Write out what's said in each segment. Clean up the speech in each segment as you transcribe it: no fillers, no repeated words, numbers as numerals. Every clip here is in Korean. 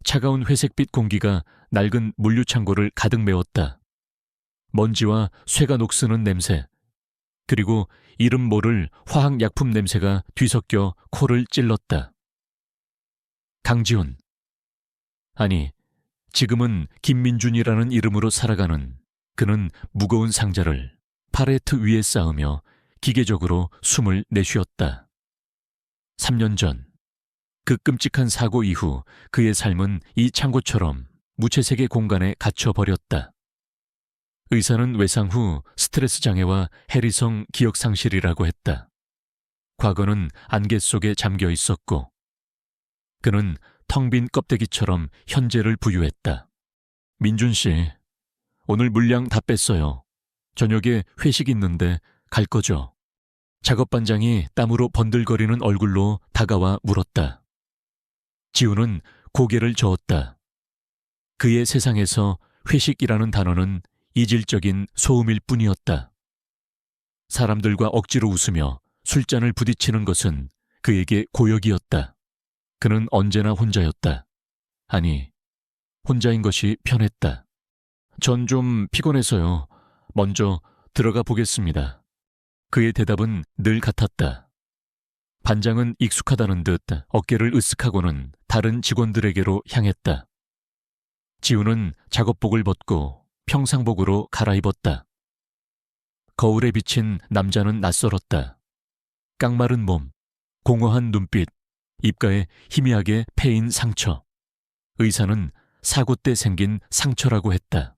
차가운 회색빛 공기가 낡은 물류창고를 가득 메웠다. 먼지와 쇠가 녹스는 냄새, 그리고 이름 모를 화학약품 냄새가 뒤섞여 코를 찔렀다. 강지훈. 아니, 지금은 김민준이라는 이름으로 살아가는 그는 무거운 상자를 팔레트 위에 쌓으며 기계적으로 숨을 내쉬었다. 3년 전, 그 끔찍한 사고 이후 그의 삶은 이 창고처럼 무채색의 공간에 갇혀버렸다. 의사는 외상 후 스트레스 장애와 해리성 기억 상실이라고 했다. 과거는 안개 속에 잠겨 있었고 그는 텅 빈 껍데기처럼 현재를 부유했다. 민준 씨, 오늘 물량 다 뺐어요. 저녁에 회식 있는데 갈 거죠? 작업반장이 땀으로 번들거리는 얼굴로 다가와 물었다. 지우는 고개를 저었다. 그의 세상에서 회식이라는 단어는 이질적인 소음일 뿐이었다. 사람들과 억지로 웃으며 술잔을 부딪히는 것은 그에게 고역이었다. 그는 언제나 혼자였다. 아니, 혼자인 것이 편했다. 전 좀 피곤해서요. 먼저 들어가 보겠습니다. 그의 대답은 늘 같았다. 반장은 익숙하다는 듯 어깨를 으쓱하고는 다른 직원들에게로 향했다. 지우는 작업복을 벗고 평상복으로 갈아입었다. 거울에 비친 남자는 낯설었다. 깡마른 몸, 공허한 눈빛, 입가에 희미하게 패인 상처. 의사는 사고 때 생긴 상처라고 했다.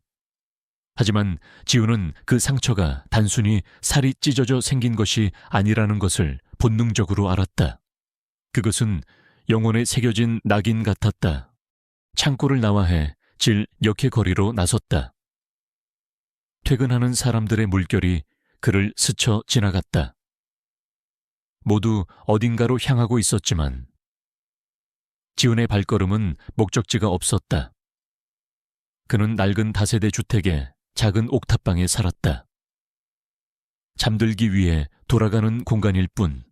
하지만 지우는 그 상처가 단순히 살이 찢어져 생긴 것이 아니라는 것을 본능적으로 알았다. 그것은 영혼에 새겨진 낙인 같았다. 창고를 나와해 질 역의 거리로 나섰다. 퇴근하는 사람들의 물결이 그를 스쳐 지나갔다. 모두 어딘가로 향하고 있었지만 지훈의 발걸음은 목적지가 없었다. 그는 낡은 다세대 주택의 작은 옥탑방에 살았다. 잠들기 위해 돌아가는 공간일 뿐.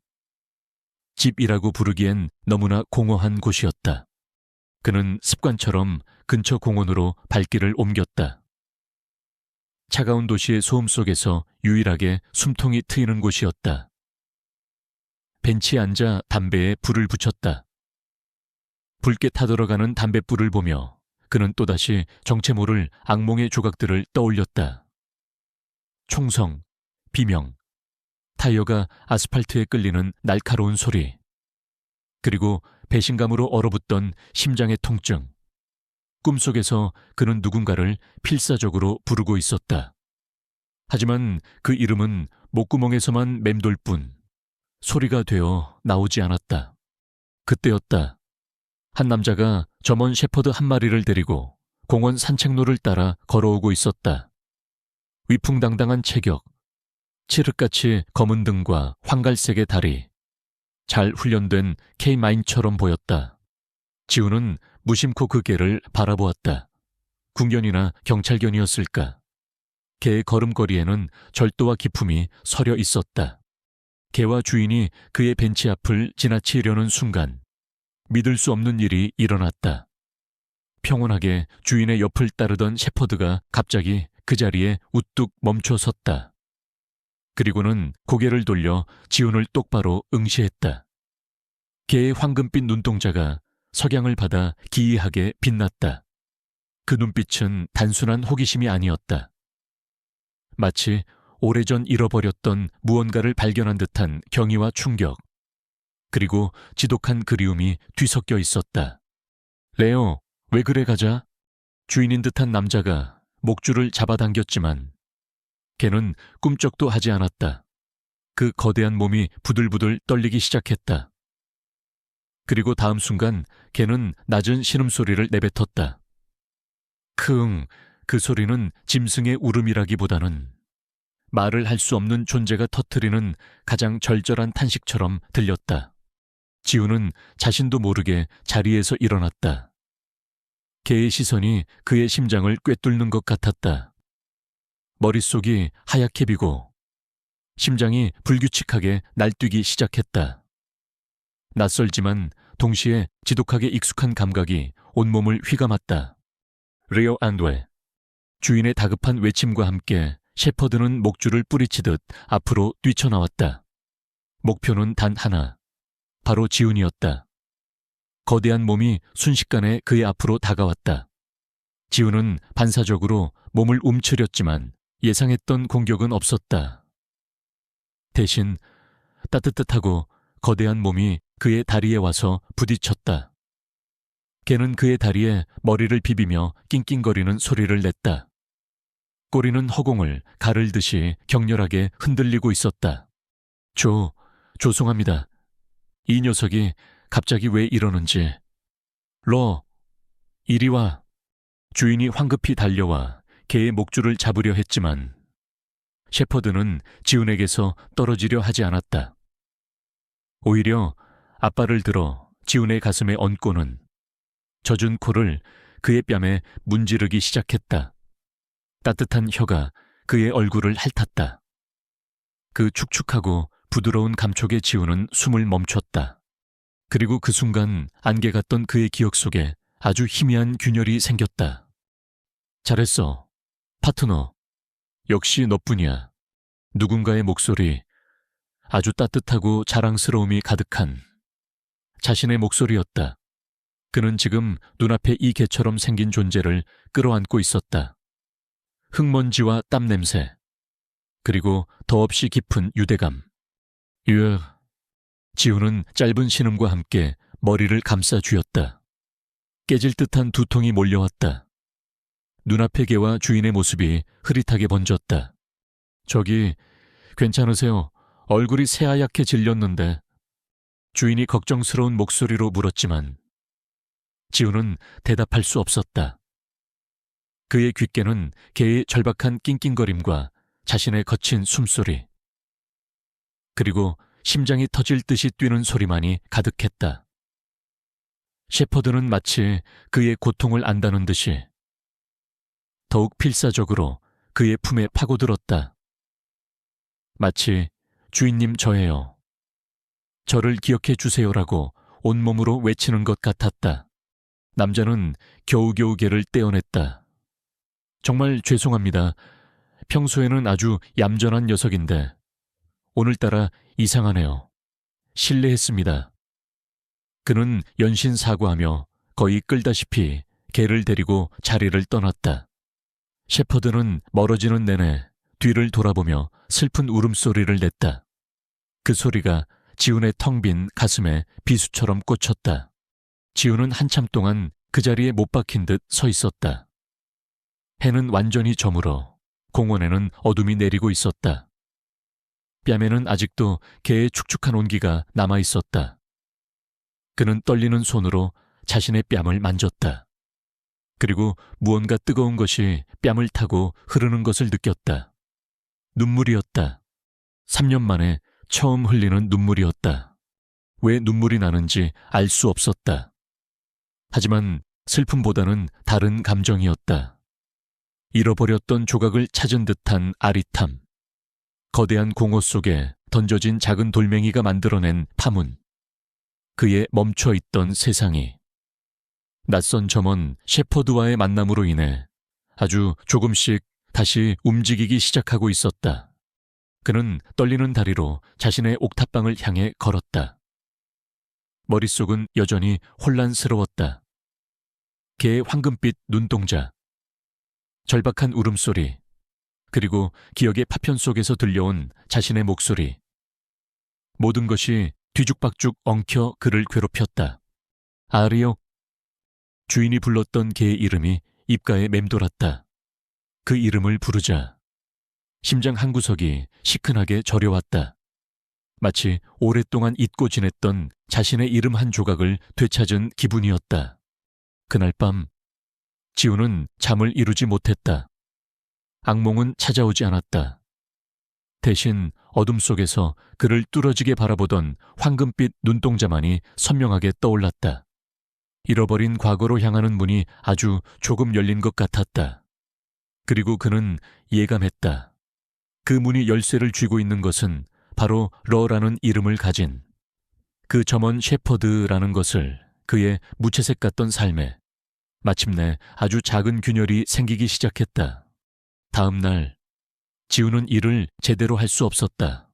집이라고 부르기엔 너무나 공허한 곳이었다. 그는 습관처럼 근처 공원으로 발길을 옮겼다. 차가운 도시의 소음 속에서 유일하게 숨통이 트이는 곳이었다. 벤치에 앉아 담배에 불을 붙였다. 붉게 타들어가는 담뱃불을 보며 그는 또다시 정체 모를 악몽의 조각들을 떠올렸다. 총성, 비명, 타이어가 아스팔트에 끌리는 날카로운 소리, 그리고 배신감으로 얼어붙던 심장의 통증. 꿈속에서 그는 누군가를 필사적으로 부르고 있었다. 하지만 그 이름은 목구멍에서만 맴돌 뿐 소리가 되어 나오지 않았다. 그때였다. 한 남자가 점원 셰퍼드 한 마리를 데리고 공원 산책로를 따라 걸어오고 있었다. 위풍당당한 체격, 칠흑같이 검은 등과 황갈색의 다리, 잘 훈련된 K9처럼 보였다. 지우는 무심코 그 개를 바라보았다. 궁견이나 경찰견이었을까? 개의 걸음걸이에는 절도와 기품이 서려 있었다. 개와 주인이 그의 벤치 앞을 지나치려는 순간 믿을 수 없는 일이 일어났다. 평온하게 주인의 옆을 따르던 셰퍼드가 갑자기 그 자리에 우뚝 멈춰 섰다. 그리고는 고개를 돌려 지훈을 똑바로 응시했다. 개의 황금빛 눈동자가 석양을 받아 기이하게 빛났다. 그 눈빛은 단순한 호기심이 아니었다. 마치 오래전 잃어버렸던 무언가를 발견한 듯한 경이와 충격, 그리고 지독한 그리움이 뒤섞여 있었다. 레오, 왜 그래 가자? 주인인 듯한 남자가 목줄을 잡아당겼지만 걔는 꿈쩍도 하지 않았다. 그 거대한 몸이 부들부들 떨리기 시작했다. 그리고 다음 순간 걔는 낮은 신음소리를 내뱉었다. 크응, 그 소리는 짐승의 울음이라기보다는 말을 할 수 없는 존재가 터뜨리는 가장 절절한 탄식처럼 들렸다. 지우는 자신도 모르게 자리에서 일어났다. 개의 시선이 그의 심장을 꿰뚫는 것 같았다. 머릿속이 하얗게 비고 심장이 불규칙하게 날뛰기 시작했다. 낯설지만 동시에 지독하게 익숙한 감각이 온몸을 휘감았다. 리오 안드웨. 주인의 다급한 외침과 함께 셰퍼드는 목줄을 뿌리치듯 앞으로 뛰쳐나왔다. 목표는 단 하나. 바로 지훈이었다. 거대한 몸이 순식간에 그의 앞으로 다가왔다. 지훈은 반사적으로 몸을 움츠렸지만 예상했던 공격은 없었다. 대신 따뜻하고 거대한 몸이 그의 다리에 와서 부딪혔다. 개는 그의 다리에 머리를 비비며 낑낑거리는 소리를 냈다. 꼬리는 허공을 가를듯이 격렬하게 흔들리고 있었다. 죄송합니다. 이 녀석이 갑자기 왜 이러는지. 이리 와. 주인이 황급히 달려와 개의 목줄을 잡으려 했지만 셰퍼드는 지훈에게서 떨어지려 하지 않았다. 오히려 앞발을 들어 지훈의 가슴에 얹고는 젖은 코를 그의 뺨에 문지르기 시작했다. 따뜻한 혀가 그의 얼굴을 핥았다. 그 축축하고 부드러운 감촉에 지훈은 숨을 멈췄다. 그리고 그 순간 안개 같던 그의 기억 속에 아주 희미한 균열이 생겼다. 잘했어, 파트너. 역시 너뿐이야. 누군가의 목소리, 아주 따뜻하고 자랑스러움이 가득한 자신의 목소리였다. 그는 지금 눈앞에 이 개처럼 생긴 존재를 끌어안고 있었다. 흙먼지와 땀 냄새, 그리고 더없이 깊은 유대감. 지훈은 짧은 신음과 함께 머리를 감싸 쥐었다. 깨질 듯한 두통이 몰려왔다. 눈앞의 개와 주인의 모습이 흐릿하게 번졌다. 저기, 괜찮으세요? 얼굴이 새하얗게 질렸는데. 주인이 걱정스러운 목소리로 물었지만 지훈은 대답할 수 없었다. 그의 귓게는 개의 절박한 낑낑거림과 자신의 거친 숨소리, 그리고 심장이 터질 듯이 뛰는 소리만이 가득했다. 셰퍼드는 마치 그의 고통을 안다는 듯이 더욱 필사적으로 그의 품에 파고들었다. 마치 주인님 저예요. 저를 기억해 주세요라고 온몸으로 외치는 것 같았다. 남자는 겨우겨우 개를 떼어냈다. 정말 죄송합니다. 평소에는 아주 얌전한 녀석인데 오늘따라 이상하네요. 실례했습니다. 그는 연신 사과하며 거의 끌다시피 개를 데리고 자리를 떠났다. 셰퍼드는 멀어지는 내내 뒤를 돌아보며 슬픈 울음소리를 냈다. 그 소리가 지훈의 텅 빈 가슴에 비수처럼 꽂혔다. 지훈은 한참 동안 그 자리에 못 박힌 듯 서 있었다. 해는 완전히 저물어 공원에는 어둠이 내리고 있었다. 뺨에는 아직도 개의 축축한 온기가 남아 있었다. 그는 떨리는 손으로 자신의 뺨을 만졌다. 그리고 무언가 뜨거운 것이 뺨을 타고 흐르는 것을 느꼈다. 눈물이었다. 3년 만에 처음 흘리는 눈물이었다. 왜 눈물이 나는지 알 수 없었다. 하지만 슬픔보다는 다른 감정이었다. 잃어버렸던 조각을 찾은 듯한 아릿함. 거대한 공허 속에 던져진 작은 돌멩이가 만들어낸 파문. 그의 멈춰있던 세상이. 낯선 점원 셰퍼드와의 만남으로 인해 아주 조금씩 다시 움직이기 시작하고 있었다. 그는 떨리는 다리로 자신의 옥탑방을 향해 걸었다. 머릿속은 여전히 혼란스러웠다. 개의 황금빛 눈동자, 절박한 울음소리, 그리고 기억의 파편 속에서 들려온 자신의 목소리. 모든 것이 뒤죽박죽 엉켜 그를 괴롭혔다. 아리오. 주인이 불렀던 개의 이름이 입가에 맴돌았다. 그 이름을 부르자 심장 한구석이 시큰하게 저려왔다. 마치 오랫동안 잊고 지냈던 자신의 이름 한 조각을 되찾은 기분이었다. 그날 밤 지훈은 잠을 이루지 못했다. 악몽은 찾아오지 않았다. 대신 어둠 속에서 그를 뚫어지게 바라보던 황금빛 눈동자만이 선명하게 떠올랐다. 잃어버린 과거로 향하는 문이 아주 조금 열린 것 같았다. 그리고 그는 예감했다. 그 문이 열쇠를 쥐고 있는 것은 바로 러라는 이름을 가진 그 점원 셰퍼드라는 것을 그의 무채색 같던 삶에 마침내 아주 작은 균열이 생기기 시작했다. 다음 날 지우는 일을 제대로 할 수 없었다.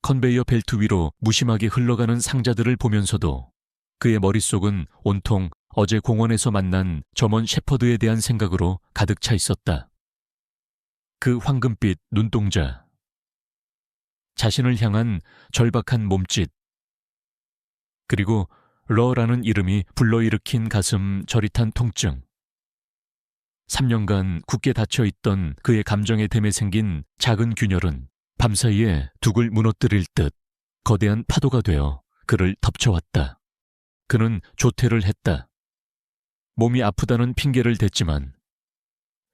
컨베이어 벨트 위로 무심하게 흘러가는 상자들을 보면서도 그의 머릿속은 온통 어제 공원에서 만난 점원 셰퍼드에 대한 생각으로 가득 차 있었다. 그 황금빛 눈동자, 자신을 향한 절박한 몸짓, 그리고 러라는 이름이 불러일으킨 가슴 저릿한 통증. 3년간 굳게 닫혀있던 그의 감정의 댐에 생긴 작은 균열은 밤사이에 둑을 무너뜨릴 듯 거대한 파도가 되어 그를 덮쳐왔다. 그는 조퇴를 했다. 몸이 아프다는 핑계를 댔지만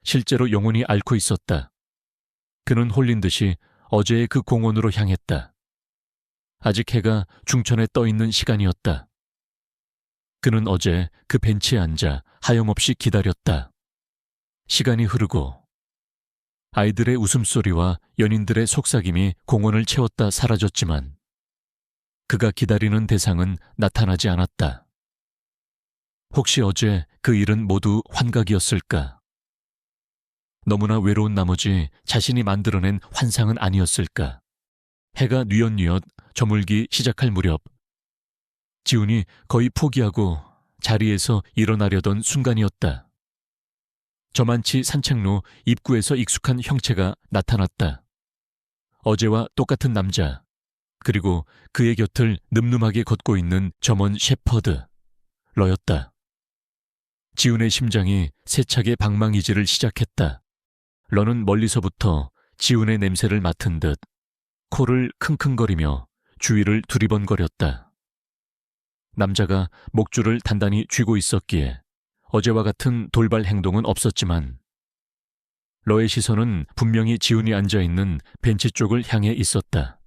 실제로 영혼이 앓고 있었다. 그는 홀린 듯이 어제의 그 공원으로 향했다. 아직 해가 중천에 떠있는 시간이었다. 그는 어제 그 벤치에 앉아 하염없이 기다렸다. 시간이 흐르고 아이들의 웃음소리와 연인들의 속삭임이 공원을 채웠다 사라졌지만 그가 기다리는 대상은 나타나지 않았다. 혹시 어제 그 일은 모두 환각이었을까? 너무나 외로운 나머지 자신이 만들어낸 환상은 아니었을까? 해가 뉘엿뉘엿 저물기 시작할 무렵 지훈이 거의 포기하고 자리에서 일어나려던 순간이었다. 저만치 산책로 입구에서 익숙한 형체가 나타났다. 어제와 똑같은 남자, 그리고 그의 곁을 늠름하게 걷고 있는 점원 셰퍼드, 러였다. 지훈의 심장이 세차게 방망이질을 시작했다. 러는 멀리서부터 지훈의 냄새를 맡은 듯 코를 킁킁거리며 주위를 두리번거렸다. 남자가 목줄을 단단히 쥐고 있었기에 어제와 같은 돌발 행동은 없었지만 러의 시선은 분명히 지훈이 앉아있는 벤치 쪽을 향해 있었다.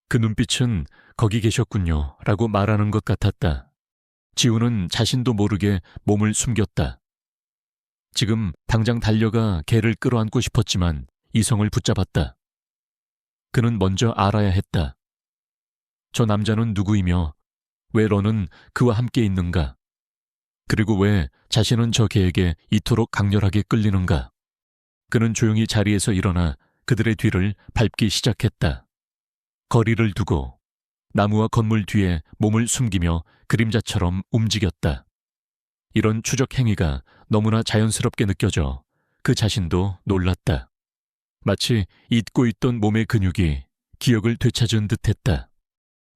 그 눈빛은 거기 계셨군요 라고 말하는 것 같았다. 지훈은 자신도 모르게 몸을 숨겼다. 지금 당장 달려가 개를 끌어안고 싶었지만 이성을 붙잡았다. 그는 먼저 알아야 했다. 저 남자는 누구이며 왜 러는 그와 함께 있는가? 그리고 왜 자신은 저 개에게 이토록 강렬하게 끌리는가? 그는 조용히 자리에서 일어나 그들의 뒤를 밟기 시작했다. 거리를 두고 나무와 건물 뒤에 몸을 숨기며 그림자처럼 움직였다. 이런 추적 행위가 너무나 자연스럽게 느껴져 그 자신도 놀랐다. 마치 잊고 있던 몸의 근육이 기억을 되찾은 듯했다.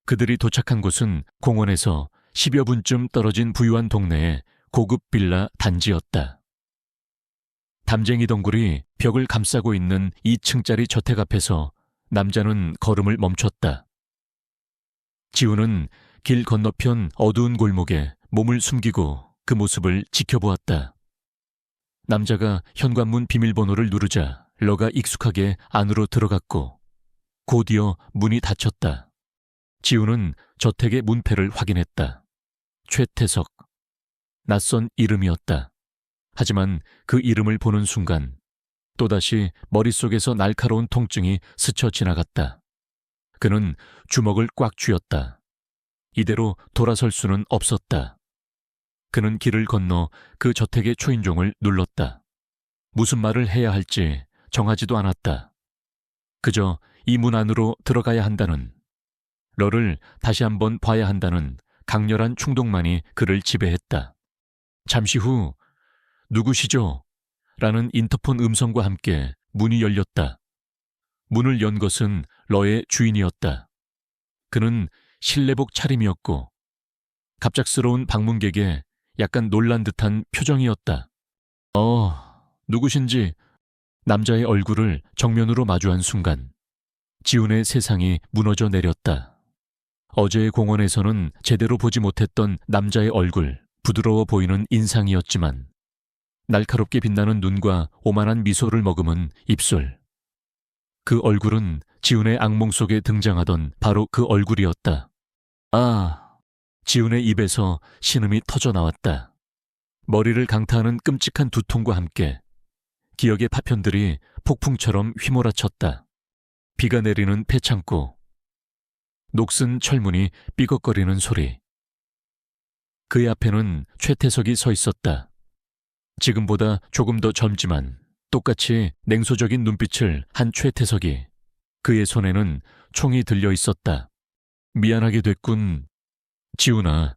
그들이 도착한 곳은 공원에서 10여 분쯤 떨어진 부유한 동네의 고급 빌라 단지였다. 담쟁이 덩굴이 벽을 감싸고 있는 2층짜리 저택 앞에서 남자는 걸음을 멈췄다. 지훈은 길 건너편 어두운 골목에 몸을 숨기고 그 모습을 지켜보았다. 남자가 현관문 비밀번호를 누르자 러가 익숙하게 안으로 들어갔고 곧이어 문이 닫혔다. 지훈은 저택의 문패를 확인했다. 최태석. 낯선 이름이었다. 하지만 그 이름을 보는 순간 또다시 머릿속에서 날카로운 통증이 스쳐 지나갔다. 그는 주먹을 꽉 쥐었다. 이대로 돌아설 수는 없었다. 그는 길을 건너 그 저택의 초인종을 눌렀다. 무슨 말을 해야 할지 정하지도 않았다. 그저 이 문 안으로 들어가야 한다는, 러를 다시 한번 봐야 한다는 강렬한 충동만이 그를 지배했다. 잠시 후 누구시죠? 라는 인터폰 음성과 함께 문이 열렸다. 문을 연 것은 러의 주인이었다. 그는 실내복 차림이었고 갑작스러운 방문객에 약간 놀란 듯한 표정이었다. 누구신지. 남자의 얼굴을 정면으로 마주한 순간 지훈의 세상이 무너져 내렸다. 어제의 공원에서는 제대로 보지 못했던 남자의 얼굴, 부드러워 보이는 인상이었지만 날카롭게 빛나는 눈과 오만한 미소를 머금은 입술. 그 얼굴은 지훈의 악몽 속에 등장하던 바로 그 얼굴이었다. 지훈의 입에서 신음이 터져 나왔다. 머리를 강타하는 끔찍한 두통과 함께 기억의 파편들이 폭풍처럼 휘몰아쳤다. 비가 내리는 폐창고. 녹슨 철문이 삐걱거리는 소리. 그의 앞에는 최태석이 서 있었다. 지금보다 조금 더 젊지만 똑같이 냉소적인 눈빛을 한 최태석이, 그의 손에는 총이 들려 있었다. 미안하게 됐군. 지훈아,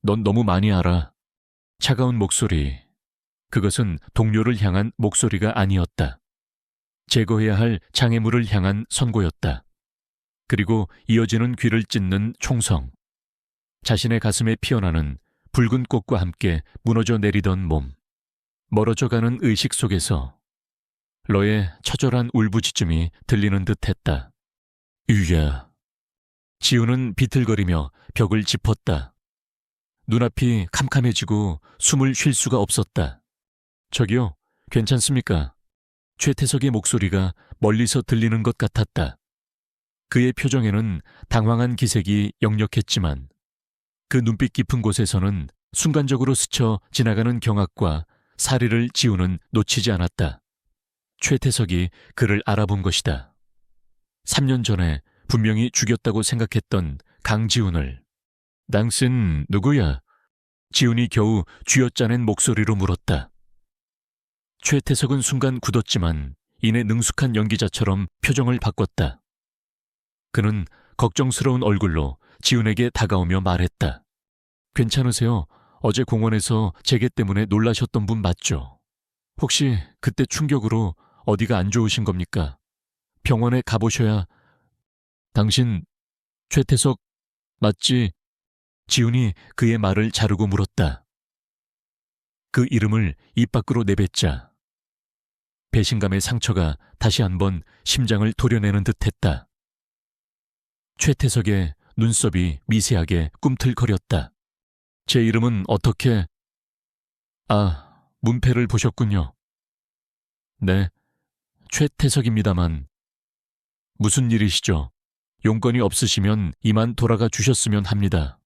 넌 너무 많이 알아. 차가운 목소리. 그것은 동료를 향한 목소리가 아니었다. 제거해야 할 장애물을 향한 선고였다. 그리고 이어지는 귀를 찢는 총성. 자신의 가슴에 피어나는 붉은 꽃과 함께 무너져 내리던 몸. 멀어져가는 의식 속에서 러의 처절한 울부짖음이 들리는 듯했다. 유야. 지우는 비틀거리며 벽을 짚었다. 눈앞이 캄캄해지고 숨을 쉴 수가 없었다. 저기요, 괜찮습니까? 최태석의 목소리가 멀리서 들리는 것 같았다. 그의 표정에는 당황한 기색이 역력했지만 그 눈빛 깊은 곳에서는 순간적으로 스쳐 지나가는 경악과 사리를 지우는 놓치지 않았다. 최태석이 그를 알아본 것이다. 3년 전에 분명히 죽였다고 생각했던 강지훈을. 당신 누구야? 지훈이 겨우 쥐어짜낸 목소리로 물었다. 최태석은 순간 굳었지만 이내 능숙한 연기자처럼 표정을 바꿨다. 그는 걱정스러운 얼굴로 지훈에게 다가오며 말했다. 괜찮으세요? 어제 공원에서 제개 때문에 놀라셨던 분 맞죠? 혹시 그때 충격으로 어디가 안 좋으신 겁니까? 병원에 가보셔야. 당신 최태석 맞지? 지훈이 그의 말을 자르고 물었다. 그 이름을 입 밖으로 내뱉자 배신감의 상처가 다시 한번 심장을 도려내는 듯했다. 최태석의 눈썹이 미세하게 꿈틀거렸다. 제 이름은 어떻게... 아, 문패를 보셨군요. 네, 최태석입니다만. 무슨 일이시죠? 용건이 없으시면 이만 돌아가 주셨으면 합니다.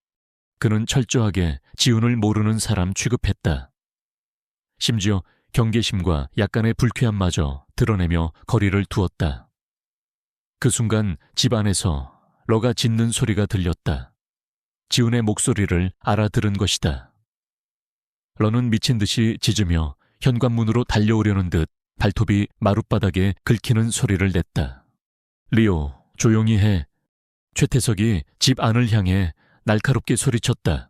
그는 철저하게 지훈을 모르는 사람 취급했다. 심지어 경계심과 약간의 불쾌함마저 드러내며 거리를 두었다. 그 순간 집 안에서 러가 짖는 소리가 들렸다. 지훈의 목소리를 알아들은 것이다. 러는 미친 듯이 짖으며 현관문으로 달려오려는 듯 발톱이 마룻바닥에 긁히는 소리를 냈다. 리오, 조용히 해. 최태석이 집 안을 향해 날카롭게 소리쳤다.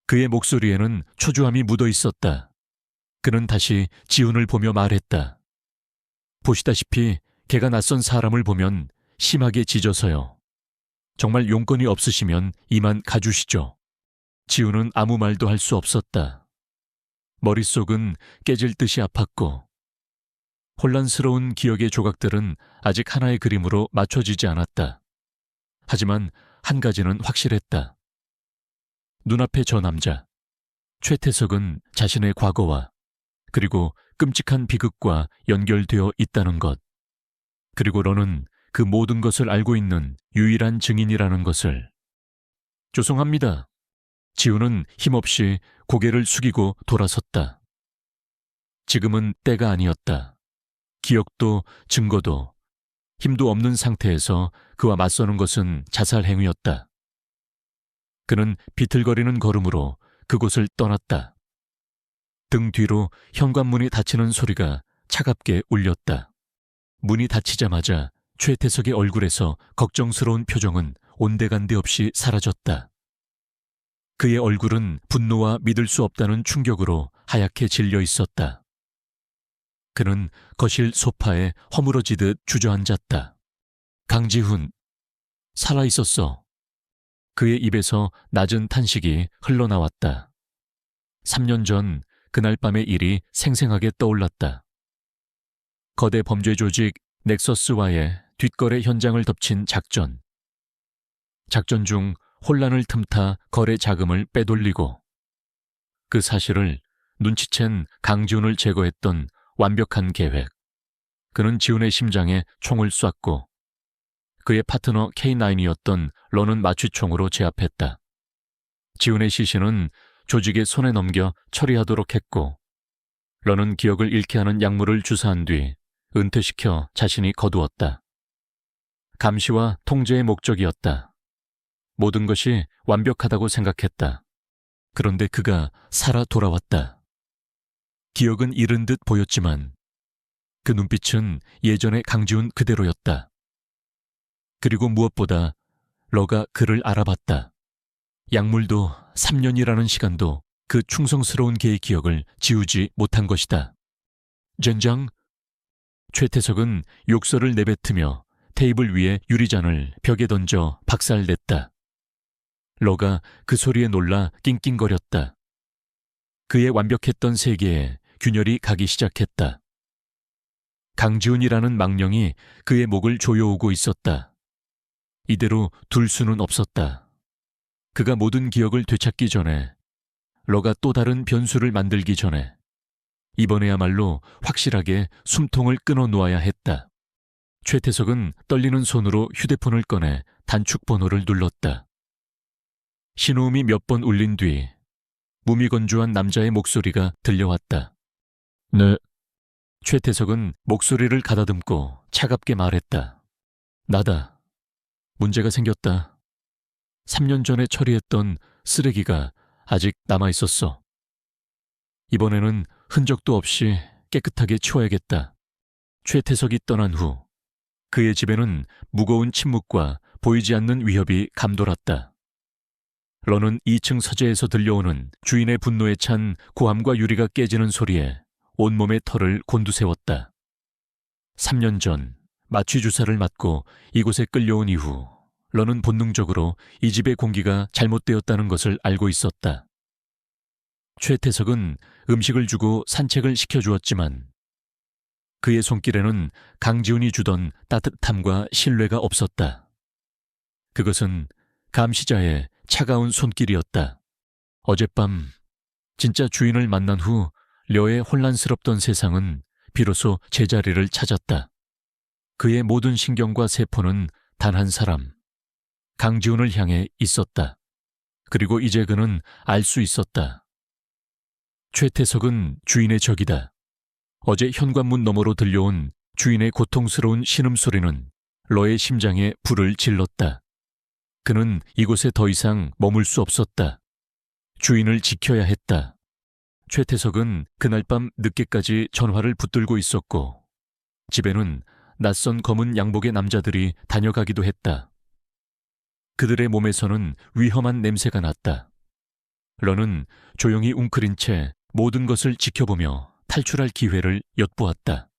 그의 목소리에는 초조함이 묻어 있었다. 그는 다시 지훈을 보며 말했다. 보시다시피 걔가 낯선 사람을 보면 심하게 짖어서요. 정말 용건이 없으시면 이만 가주시죠. 지훈은 아무 말도 할 수 없었다. 머릿속은 깨질 듯이 아팠고 혼란스러운 기억의 조각들은 아직 하나의 그림으로 맞춰지지 않았다. 하지만 한 가지는 확실했다. 눈앞의 저 남자, 최태석은 자신의 과거와 그리고 끔찍한 비극과 연결되어 있다는 것. 그리고 러는 그 모든 것을 알고 있는 유일한 증인이라는 것을. 죄송합니다. 지훈은 힘없이 고개를 숙이고 돌아섰다. 지금은 때가 아니었다. 기억도 증거도 힘도 없는 상태에서 그와 맞서는 것은 자살 행위였다. 그는 비틀거리는 걸음으로 그곳을 떠났다. 등 뒤로 현관문이 닫히는 소리가 차갑게 울렸다. 문이 닫히자마자 최태석의 얼굴에서 걱정스러운 표정은 온데간데 없이 사라졌다. 그의 얼굴은 분노와 믿을 수 없다는 충격으로 하얗게 질려 있었다. 그는 거실 소파에 허물어지듯 주저앉았다. 강지훈, 살아있었어. 그의 입에서 낮은 탄식이 흘러나왔다. 3년 전 그날 밤의 일이 생생하게 떠올랐다. 거대 범죄 조직 넥서스와의 뒷거래 현장을 덮친 작전. 작전 중 혼란을 틈타 거래 자금을 빼돌리고 그 사실을 눈치챈 강지훈을 제거했던 완벽한 계획. 그는 지훈의 심장에 총을 쐈고 그의 파트너 K9이었던 러는 마취총으로 제압했다. 지훈의 시신은 조직의 손에 넘겨 처리하도록 했고 러는 기억을 잃게 하는 약물을 주사한 뒤 은퇴시켜 자신이 거두었다. 감시와 통제의 목적이었다. 모든 것이 완벽하다고 생각했다. 그런데 그가 살아 돌아왔다. 기억은 잃은 듯 보였지만 그 눈빛은 예전의 강지훈 그대로였다. 그리고 무엇보다 러가 그를 알아봤다. 약물도 3년이라는 시간도 그 충성스러운 개의 기억을 지우지 못한 것이다. 젠장! 최태석은 욕설을 내뱉으며 테이블 위에 유리잔을 벽에 던져 박살냈다. 러가 그 소리에 놀라 낑낑거렸다. 그의 완벽했던 세계에 균열이 가기 시작했다. 강지훈이라는 망령이 그의 목을 조여오고 있었다. 이대로 둘 수는 없었다. 그가 모든 기억을 되찾기 전에, 러가 또 다른 변수를 만들기 전에 이번에야말로 확실하게 숨통을 끊어 놓아야 했다. 최태석은 떨리는 손으로 휴대폰을 꺼내 단축 번호를 눌렀다. 신호음이 몇 번 울린 뒤 무미건조한 남자의 목소리가 들려왔다. 네. 최태석은 목소리를 가다듬고 차갑게 말했다. 나다. 문제가 생겼다. 3년 전에 처리했던 쓰레기가 아직 남아있었어. 이번에는 흔적도 없이 깨끗하게 치워야겠다. 최태석이 떠난 후 그의 집에는 무거운 침묵과 보이지 않는 위협이 감돌았다. 러는 2층 서재에서 들려오는 주인의 분노에 찬 고함과 유리가 깨지는 소리에 온몸의 털을 곤두세웠다. 3년 전 마취 주사를 맞고 이곳에 끌려온 이후 러는 본능적으로 이 집의 공기가 잘못되었다는 것을 알고 있었다. 최태석은 음식을 주고 산책을 시켜주었지만 그의 손길에는 강지훈이 주던 따뜻함과 신뢰가 없었다. 그것은 감시자의 차가운 손길이었다. 어젯밤 진짜 주인을 만난 후 려의 혼란스럽던 세상은 비로소 제자리를 찾았다. 그의 모든 신경과 세포는 단 한 사람, 강지훈을 향해 있었다. 그리고 이제 그는 알 수 있었다. 최태석은 주인의 적이다. 어제 현관문 너머로 들려온 주인의 고통스러운 신음소리는 러의 심장에 불을 질렀다. 그는 이곳에 더 이상 머물 수 없었다. 주인을 지켜야 했다. 최태석은 그날 밤 늦게까지 전화를 붙들고 있었고 집에는 낯선 검은 양복의 남자들이 다녀가기도 했다. 그들의 몸에서는 위험한 냄새가 났다. 러는 조용히 웅크린 채 모든 것을 지켜보며 탈출할 기회를 엿보았다.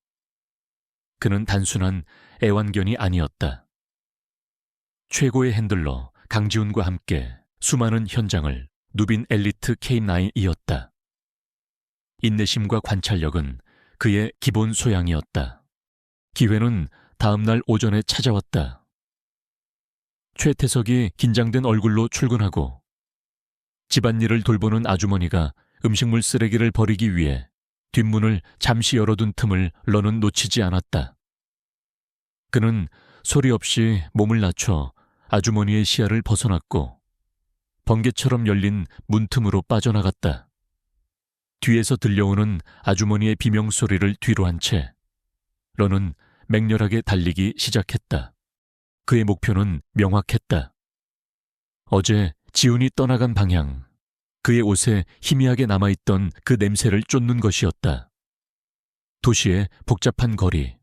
그는 단순한 애완견이 아니었다. 최고의 핸들러 강지훈과 함께 수많은 현장을 누빈 엘리트 K9이었다. 인내심과 관찰력은 그의 기본 소양이었다. 기회는 다음 날 오전에 찾아왔다. 최태석이 긴장된 얼굴로 출근하고 집안일을 돌보는 아주머니가 음식물 쓰레기를 버리기 위해 뒷문을 잠시 열어둔 틈을 러는 놓치지 않았다. 그는 소리 없이 몸을 낮춰 아주머니의 시야를 벗어났고 번개처럼 열린 문틈으로 빠져나갔다. 뒤에서 들려오는 아주머니의 비명소리를 뒤로 한 채 러는 맹렬하게 달리기 시작했다. 그의 목표는 명확했다. 어제 지훈이 떠나간 방향, 그의 옷에 희미하게 남아있던 그 냄새를 쫓는 것이었다. 도시의 복잡한 거리,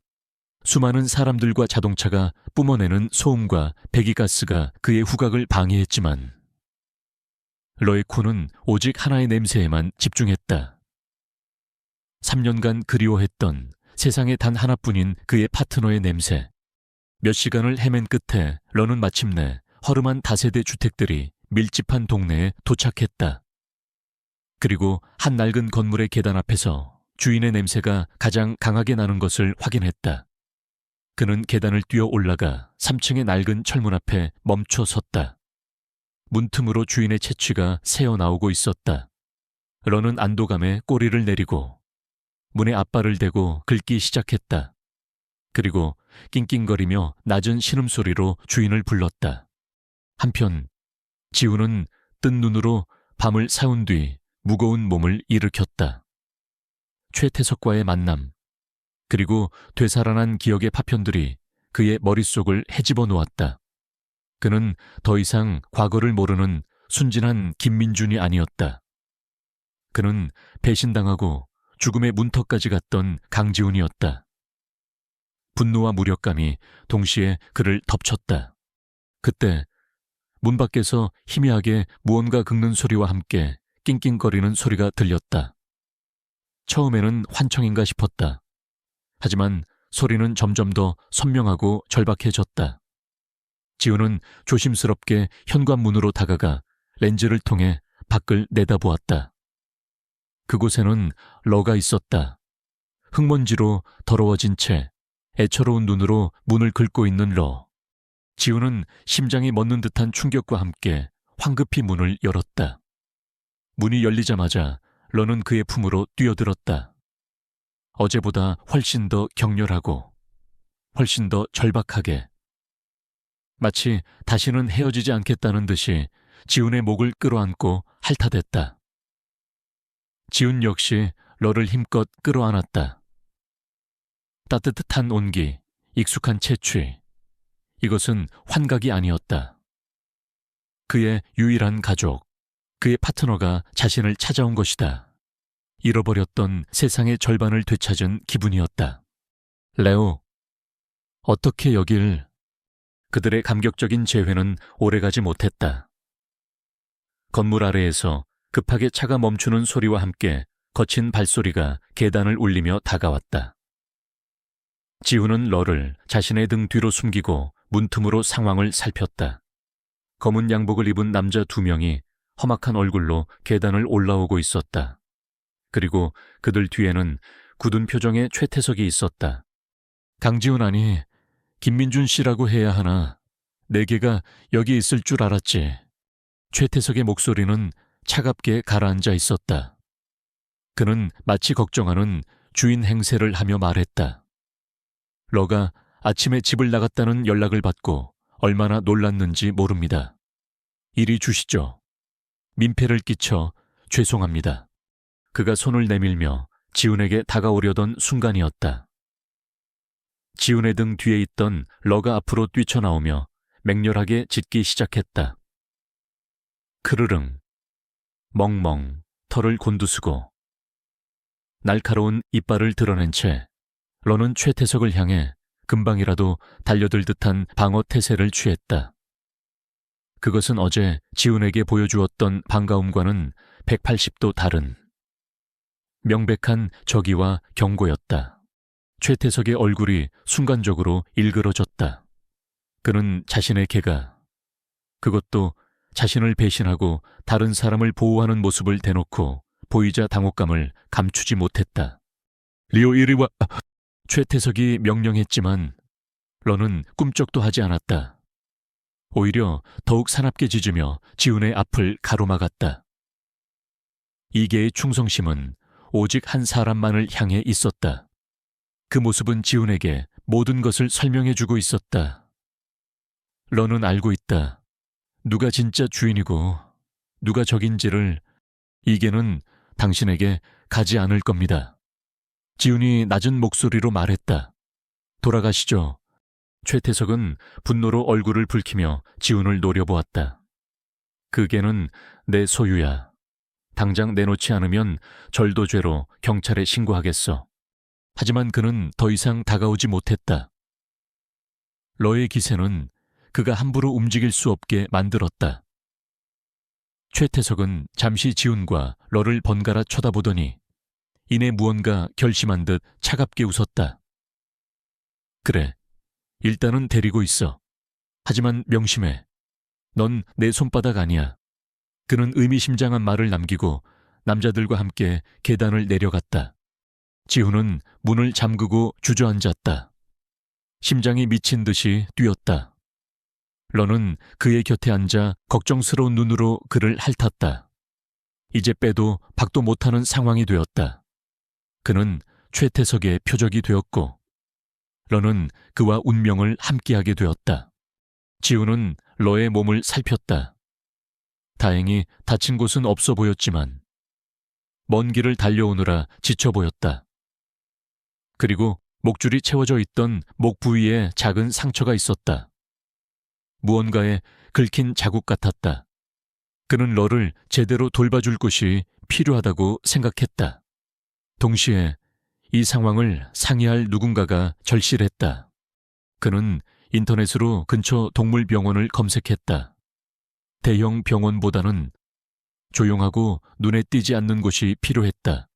수많은 사람들과 자동차가 뿜어내는 소음과 배기가스가 그의 후각을 방해했지만 러의 코는 오직 하나의 냄새에만 집중했다. 3년간 그리워했던 세상에 단 하나뿐인 그의 파트너의 냄새. 몇 시간을 헤맨 끝에 러는 마침내 허름한 다세대 주택들이 밀집한 동네에 도착했다. 그리고 한 낡은 건물의 계단 앞에서 주인의 냄새가 가장 강하게 나는 것을 확인했다. 그는 계단을 뛰어 올라가 3층의 낡은 철문 앞에 멈춰 섰다. 문틈으로 주인의 채취가 새어나오고 있었다. 러는 안도감에 꼬리를 내리고 문에 앞발을 대고 긁기 시작했다. 그리고 낑낑거리며 낮은 신음소리로 주인을 불렀다. 한편 지훈은 뜬 눈으로 밤을 사운 뒤 무거운 몸을 일으켰다. 최태석과의 만남, 그리고 되살아난 기억의 파편들이 그의 머릿속을 헤집어 놓았다. 그는 더 이상 과거를 모르는 순진한 김민준이 아니었다. 그는 배신당하고 죽음의 문턱까지 갔던 강지훈이었다. 분노와 무력감이 동시에 그를 덮쳤다. 그때 문 밖에서 희미하게 무언가 긁는 소리와 함께 낑낑거리는 소리가 들렸다. 처음에는 환청인가 싶었다. 하지만 소리는 점점 더 선명하고 절박해졌다. 지훈은 조심스럽게 현관문으로 다가가 렌즈를 통해 밖을 내다보았다. 그곳에는 러가 있었다. 흙먼지로 더러워진 채 애처로운 눈으로 문을 긁고 있는 러. 지훈은 심장이 멎는 듯한 충격과 함께 황급히 문을 열었다. 문이 열리자마자 러는 그의 품으로 뛰어들었다. 어제보다 훨씬 더 격렬하고 훨씬 더 절박하게. 마치 다시는 헤어지지 않겠다는 듯이 지훈의 목을 끌어안고 핥아댔다. 지훈 역시 러를 힘껏 끌어안았다. 따뜻한 온기, 익숙한 채취. 이것은 환각이 아니었다. 그의 유일한 가족, 그의 파트너가 자신을 찾아온 것이다. 잃어버렸던 세상의 절반을 되찾은 기분이었다. 레오, 어떻게 여길... 그들의 감격적인 재회는 오래가지 못했다. 건물 아래에서 급하게 차가 멈추는 소리와 함께 거친 발소리가 계단을 울리며 다가왔다. 지훈은 러를 자신의 등 뒤로 숨기고 문틈으로 상황을 살폈다. 검은 양복을 입은 남자 2명이 험악한 얼굴로 계단을 올라오고 있었다. 그리고 그들 뒤에는 굳은 표정의 최태석이 있었다. 강지훈 아니, 김민준 씨라고 해야 하나. 네 개가 여기 있을 줄 알았지. 최태석의 목소리는 차갑게 가라앉아 있었다. 그는 마치 걱정하는 주인 행세를 하며 말했다. 러가 아침에 집을 나갔다는 연락을 받고 얼마나 놀랐는지 모릅니다. 이리 주시죠. 민폐를 끼쳐 죄송합니다. 그가 손을 내밀며 지훈에게 다가오려던 순간이었다. 지훈의 등 뒤에 있던 러가 앞으로 뛰쳐나오며 맹렬하게 짖기 시작했다. 크르릉, 멍멍, 털을 곤두쓰고. 날카로운 이빨을 드러낸 채 러는 최태석을 향해 금방이라도 달려들 듯한 방어 태세를 취했다. 그것은 어제 지훈에게 보여주었던 반가움과는 180도 다른 명백한 적의와 경고였다. 최태석의 얼굴이 순간적으로 일그러졌다. 그는 자신의 개가, 그것도 자신을 배신하고 다른 사람을 보호하는 모습을 대놓고 보이자 당혹감을 감추지 못했다. 리오 이리 와. 최태석이 명령했지만 러는 꿈쩍도 하지 않았다. 오히려 더욱 사납게 짖으며 지훈의 앞을 가로막았다. 이계의 충성심은 오직 한 사람만을 향해 있었다. 그 모습은 지훈에게 모든 것을 설명해주고 있었다. 러는 알고 있다. 누가 진짜 주인이고 누가 적인지를. 이계는 당신에게 가지 않을 겁니다. 지훈이 낮은 목소리로 말했다. 돌아가시죠. 최태석은 분노로 얼굴을 붉히며 지훈을 노려보았다. 그 개는 내 소유야. 당장 내놓지 않으면 절도죄로 경찰에 신고하겠어. 하지만 그는 더 이상 다가오지 못했다. 러의 기세는 그가 함부로 움직일 수 없게 만들었다. 최태석은 잠시 지훈과 러를 번갈아 쳐다보더니 이내 무언가 결심한 듯 차갑게 웃었다. 그래, 일단은 데리고 있어. 하지만 명심해. 넌 내 손바닥 아니야. 그는 의미심장한 말을 남기고 남자들과 함께 계단을 내려갔다. 지훈은 문을 잠그고 주저앉았다. 심장이 미친 듯이 뛰었다. 러는 그의 곁에 앉아 걱정스러운 눈으로 그를 핥았다. 이제 빼도 박도 못하는 상황이 되었다. 그는 최태석의 표적이 되었고 러는 그와 운명을 함께하게 되었다. 지훈은 러의 몸을 살폈다. 다행히 다친 곳은 없어 보였지만 먼 길을 달려오느라 지쳐 보였다. 그리고 목줄이 채워져 있던 목 부위에 작은 상처가 있었다. 무언가에 긁힌 자국 같았다. 그는 러를 제대로 돌봐줄 곳이 필요하다고 생각했다. 동시에 이 상황을 상의할 누군가가 절실했다. 그는 인터넷으로 근처 동물병원을 검색했다. 대형 병원보다는 조용하고 눈에 띄지 않는 곳이 필요했다.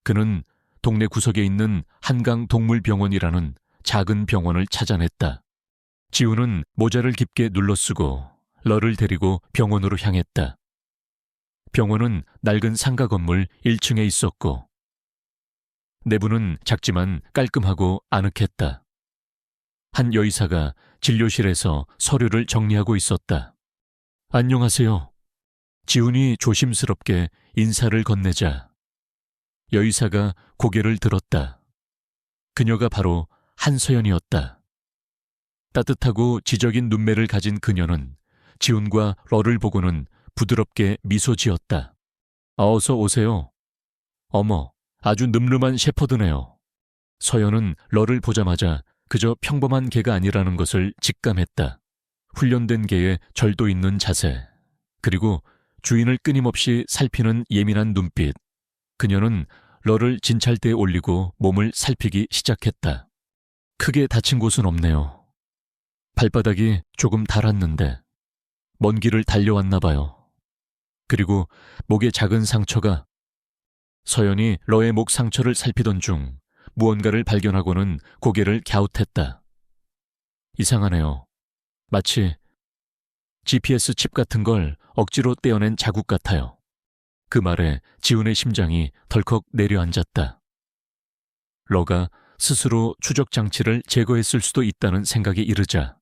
그는 동네 구석에 있는 한강 동물병원이라는 작은 병원을 찾아냈다. 지우는 모자를 깊게 눌러쓰고 러를 데리고 병원으로 향했다. 병원은 낡은 상가 건물 1층에 있었고 내부는 작지만 깔끔하고 아늑했다. 한 여의사가 진료실에서 서류를 정리하고 있었다. 안녕하세요. 지훈이 조심스럽게 인사를 건네자 여의사가 고개를 들었다. 그녀가 바로 한서연이었다. 따뜻하고 지적인 눈매를 가진 그녀는 지훈과 러를 보고는 부드럽게 미소 지었다. 어서 오세요. 어머, 아주 늠름한 shepherd네요. 서연은 러를 보자마자 그저 평범한 개가 아니라는 것을 직감했다. 훈련된 개의 절도 있는 자세, 그리고 주인을 끊임없이 살피는 예민한 눈빛. 그녀는 러를 진찰대에 올리고 몸을 살피기 시작했다. 크게 다친 곳은 없네요. 발바닥이 조금 닳았는데 먼 길을 달려왔나 봐요. 그리고 목에 작은 상처가. 서연이 러의 목 상처를 살피던 중 무언가를 발견하고는 고개를 갸웃했다. 이상하네요. 마치 GPS 칩 같은 걸 억지로 떼어낸 자국 같아요. 그 말에 지훈의 심장이 덜컥 내려앉았다. 러가 스스로 추적 장치를 제거했을 수도 있다는 생각이 이르자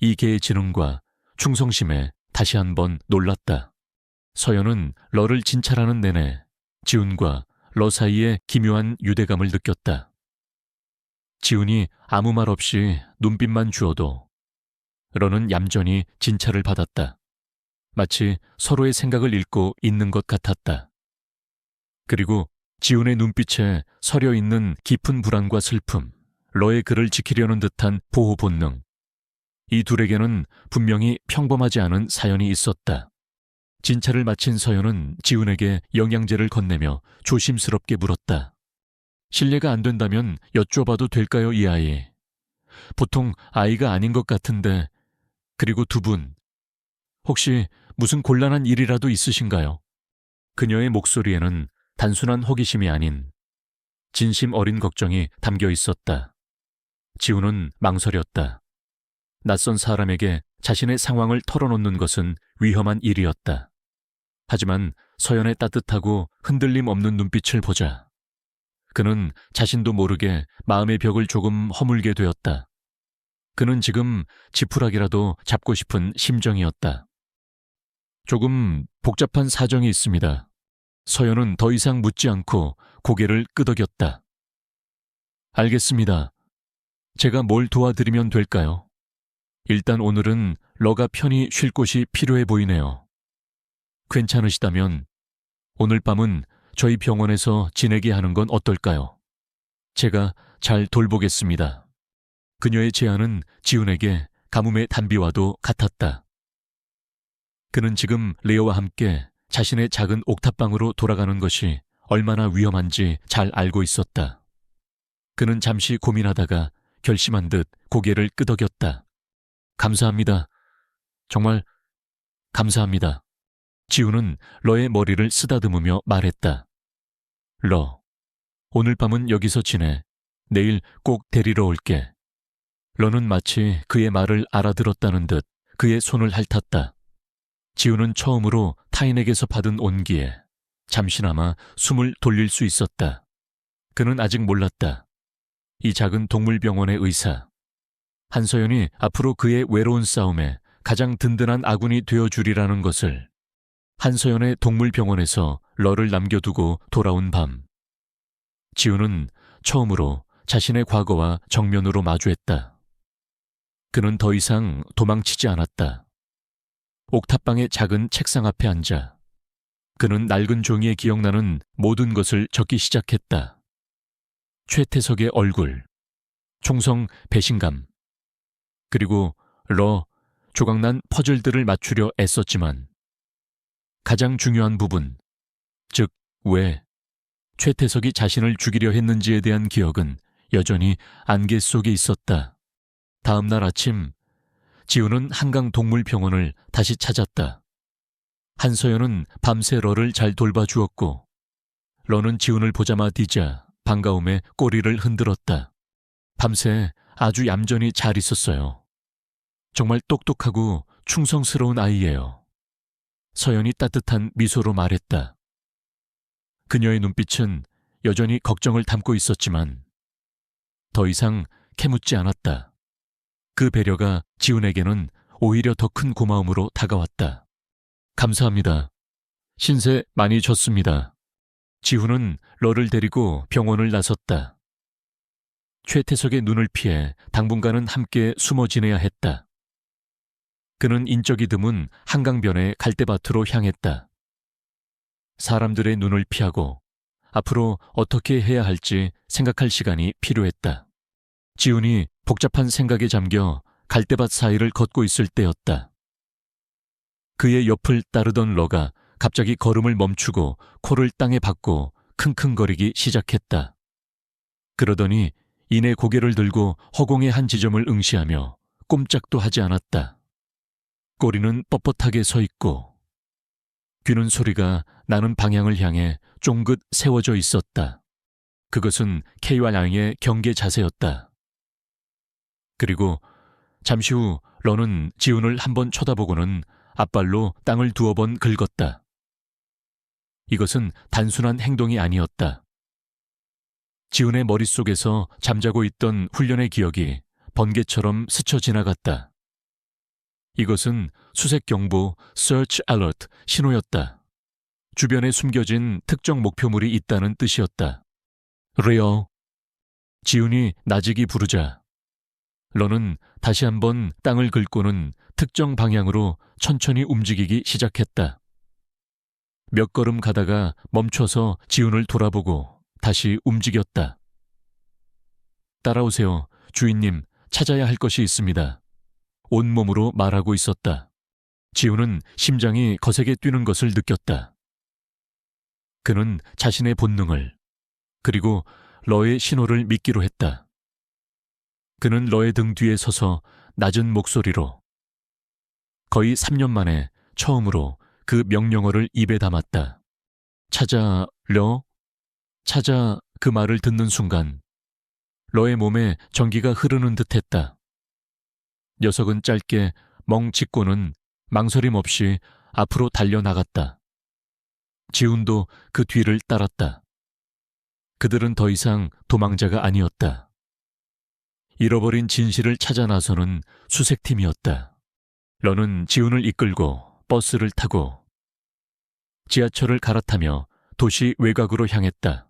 이 개의 지능과 충성심에 다시 한번 놀랐다. 서연은 러를 진찰하는 내내 지훈과 러 사이에 기묘한 유대감을 느꼈다. 지훈이 아무 말 없이 눈빛만 주어도 러는 얌전히 진찰을 받았다. 마치 서로의 생각을 읽고 있는 것 같았다. 그리고 지훈의 눈빛에 서려 있는 깊은 불안과 슬픔, 러의 그를 지키려는 듯한 보호 본능. 이 둘에게는 분명히 평범하지 않은 사연이 있었다. 진찰을 마친 서연은 지훈에게 영양제를 건네며 조심스럽게 물었다. 실례가 안 된다면 여쭤봐도 될까요, 이 아이? 보통 아이가 아닌 것 같은데, 그리고 두 분, 혹시 무슨 곤란한 일이라도 있으신가요? 그녀의 목소리에는 단순한 호기심이 아닌 진심 어린 걱정이 담겨 있었다. 지훈은 망설였다. 낯선 사람에게 자신의 상황을 털어놓는 것은 위험한 일이었다. 하지만 서연의 따뜻하고 흔들림 없는 눈빛을 보자 그는 자신도 모르게 마음의 벽을 조금 허물게 되었다. 그는 지금 지푸라기라도 잡고 싶은 심정이었다. 조금 복잡한 사정이 있습니다. 서연은 더 이상 묻지 않고 고개를 끄덕였다. 알겠습니다. 제가 뭘 도와드리면 될까요? 일단 오늘은 러가 편히 쉴 곳이 필요해 보이네요. 괜찮으시다면 오늘 밤은 저희 병원에서 지내게 하는 건 어떨까요? 제가 잘 돌보겠습니다. 그녀의 제안은 지훈에게 가뭄의 단비와도 같았다. 그는 지금 레어와 함께 자신의 작은 옥탑방으로 돌아가는 것이 얼마나 위험한지 잘 알고 있었다. 그는 잠시 고민하다가 결심한 듯 고개를 끄덕였다. 감사합니다. 정말 감사합니다. 지훈은 러의 머리를 쓰다듬으며 말했다. 러, 오늘 밤은 여기서 지내. 내일 꼭 데리러 올게. 러는 마치 그의 말을 알아들었다는 듯 그의 손을 핥았다. 지훈은 처음으로 타인에게서 받은 온기에 잠시나마 숨을 돌릴 수 있었다. 그는 아직 몰랐다. 이 작은 동물병원의 의사, 한서연이 앞으로 그의 외로운 싸움에 가장 든든한 아군이 되어주리라는 것을. 한서연의 동물병원에서 러를 남겨두고 돌아온 밤, 지훈은 처음으로 자신의 과거와 정면으로 마주했다. 그는 더 이상 도망치지 않았다. 옥탑방의 작은 책상 앞에 앉아 그는 낡은 종이에 기억나는 모든 것을 적기 시작했다. 최태석의 얼굴, 총성 배신감, 그리고 조각난 퍼즐들을 맞추려 애썼지만 가장 중요한 부분, 즉 왜 최태석이 자신을 죽이려 했는지에 대한 기억은 여전히 안개 속에 있었다. 다음 날 아침, 지우는 한강동물병원을 다시 찾았다. 한서연은 밤새 러를 잘 돌봐주었고 러는 지훈을 보자마디자 반가움에 꼬리를 흔들었다. 밤새 아주 얌전히 잘 있었어요. 정말 똑똑하고 충성스러운 아이예요. 서연이 따뜻한 미소로 말했다. 그녀의 눈빛은 여전히 걱정을 담고 있었지만 더 이상 캐묻지 않았다. 그 배려가 지훈에게는 오히려 더 큰 고마움으로 다가왔다. 감사합니다. 신세 많이 졌습니다. 지훈은 러를 데리고 병원을 나섰다. 최태석의 눈을 피해 당분간은 함께 숨어 지내야 했다. 그는 인적이 드문 한강변의 갈대밭으로 향했다. 사람들의 눈을 피하고 앞으로 어떻게 해야 할지 생각할 시간이 필요했다. 지훈이 복잡한 생각에 잠겨 갈대밭 사이를 걷고 있을 때였다. 그의 옆을 따르던 러가 갑자기 걸음을 멈추고 코를 땅에 박고 킁킁거리기 시작했다. 그러더니 이내 고개를 들고 허공의 한 지점을 응시하며 꼼짝도 하지 않았다. 꼬리는 뻣뻣하게 서 있고 귀는 소리가 나는 방향을 향해 쫑긋 세워져 있었다. 그것은 K와 양의 경계 자세였다. 그리고 잠시 후 러는 지훈을 한번 쳐다보고는 앞발로 땅을 두어 번 긁었다. 이것은 단순한 행동이 아니었다. 지훈의 머릿속에서 잠자고 있던 훈련의 기억이 번개처럼 스쳐 지나갔다. 이것은 수색 경보 Search Alert 신호였다. 주변에 숨겨진 특정 목표물이 있다는 뜻이었다. 레어. 지훈이 나직이 부르자 러는 다시 한번 땅을 긁고는 특정 방향으로 천천히 움직이기 시작했다. 몇 걸음 가다가 멈춰서 지훈을 돌아보고 다시 움직였다. 따라오세요. 주인님, 찾아야 할 것이 있습니다. 온몸으로 말하고 있었다. 지훈은 심장이 거세게 뛰는 것을 느꼈다. 그는 자신의 본능을, 그리고 러의 신호를 믿기로 했다. 그는 러의 등 뒤에 서서 낮은 목소리로 거의 3년 만에 처음으로 그 명령어를 입에 담았다. 찾아, 러? 찾아. 그 말을 듣는 순간 러의 몸에 전기가 흐르는 듯했다. 녀석은 짧게 멍 짚고는 망설임 없이 앞으로 달려나갔다. 지훈도 그 뒤를 따랐다. 그들은 더 이상 도망자가 아니었다. 잃어버린 진실을 찾아 나서는 수색팀이었다. 러는 지훈을 이끌고 버스를 타고 지하철을 갈아타며 도시 외곽으로 향했다.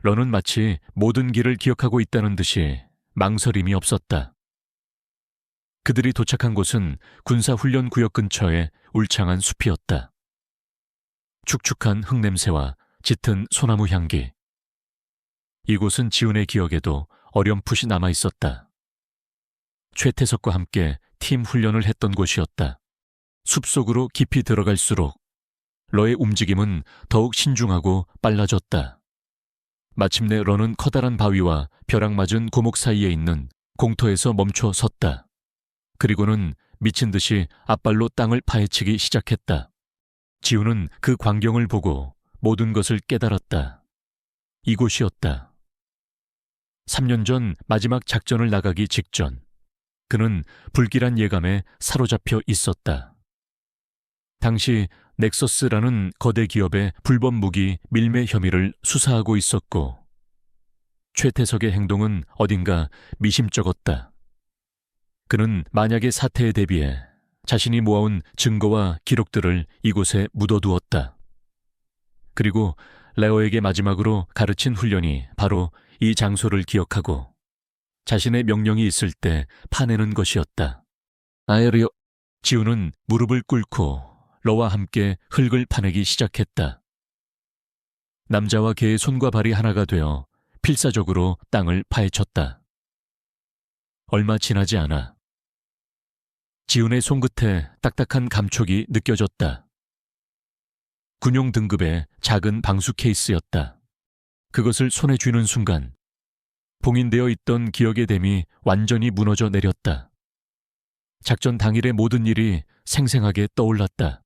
러는 마치 모든 길을 기억하고 있다는 듯이 망설임이 없었다. 그들이 도착한 곳은 군사훈련구역 근처의 울창한 숲이었다. 축축한 흙냄새와 짙은 소나무 향기. 이곳은 지훈의 기억에도 어렴풋이 남아있었다. 최태석과 함께 팀 훈련을 했던 곳이었다. 숲속으로 깊이 들어갈수록 러의 움직임은 더욱 신중하고 빨라졌다. 마침내 러는 커다란 바위와 벼락 맞은 고목 사이에 있는 공터에서 멈춰 섰다. 그리고는 미친 듯이 앞발로 땅을 파헤치기 시작했다. 지훈은 그 광경을 보고 모든 것을 깨달았다. 이곳이었다. 3년 전 마지막 작전을 나가기 직전 그는 불길한 예감에 사로잡혀 있었다. 당시 넥서스라는 거대 기업의 불법 무기 밀매 혐의를 수사하고 있었고 최태석의 행동은 어딘가 미심쩍었다. 그는 만약의 사태에 대비해 자신이 모아온 증거와 기록들을 이곳에 묻어두었다. 그리고 레어에게 마지막으로 가르친 훈련이 바로 이 장소를 기억하고 자신의 명령이 있을 때 파내는 것이었다. 아에리오. 지훈은 무릎을 꿇고 러와 함께 흙을 파내기 시작했다. 남자와 개의 손과 발이 하나가 되어 필사적으로 땅을 파헤쳤다. 얼마 지나지 않아 지훈의 손끝에 딱딱한 감촉이 느껴졌다. 군용 등급의 작은 방수 케이스였다. 그것을 손에 쥐는 순간 봉인되어 있던 기억의 댐이 완전히 무너져 내렸다. 작전 당일의 모든 일이 생생하게 떠올랐다.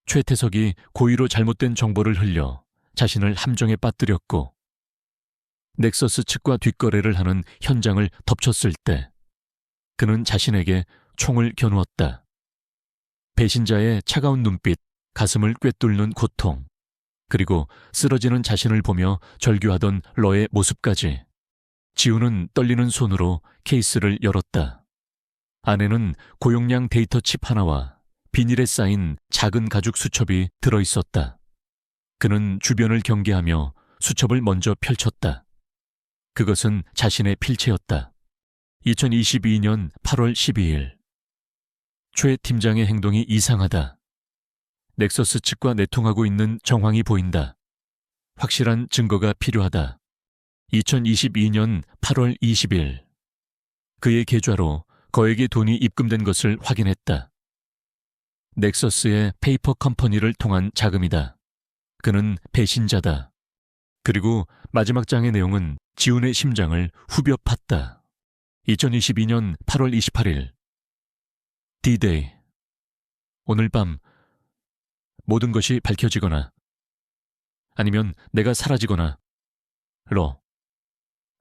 최태석이 고의로 잘못된 정보를 흘려 자신을 함정에 빠뜨렸고 넥서스 측과 뒷거래를 하는 현장을 덮쳤을 때 그는 자신에게 총을 겨누었다. 배신자의 차가운 눈빛, 가슴을 꿰뚫는 고통, 그리고 쓰러지는 자신을 보며 절규하던 러의 모습까지. 지훈은 떨리는 손으로 케이스를 열었다. 안에는 고용량 데이터 칩 하나와 비닐에 쌓인 작은 가죽 수첩이 들어있었다. 그는 주변을 경계하며 수첩을 먼저 펼쳤다. 그것은 자신의 필체였다. 2022년 8월 12일. 최 팀장의 행동이 이상하다. 넥서스 측과 내통하고 있는 정황이 보인다. 확실한 증거가 필요하다. 2022년 8월 20일. 그의 계좌로 거액의 돈이 입금된 것을 확인했다. 넥서스의 페이퍼 컴퍼니를 통한 자금이다. 그는 배신자다. 그리고 마지막 장의 내용은 지훈의 심장을 후벼 팠다. 2022년 8월 28일. D-Day. 오늘 밤 모든 것이 밝혀지거나 아니면 내가 사라지거나 러.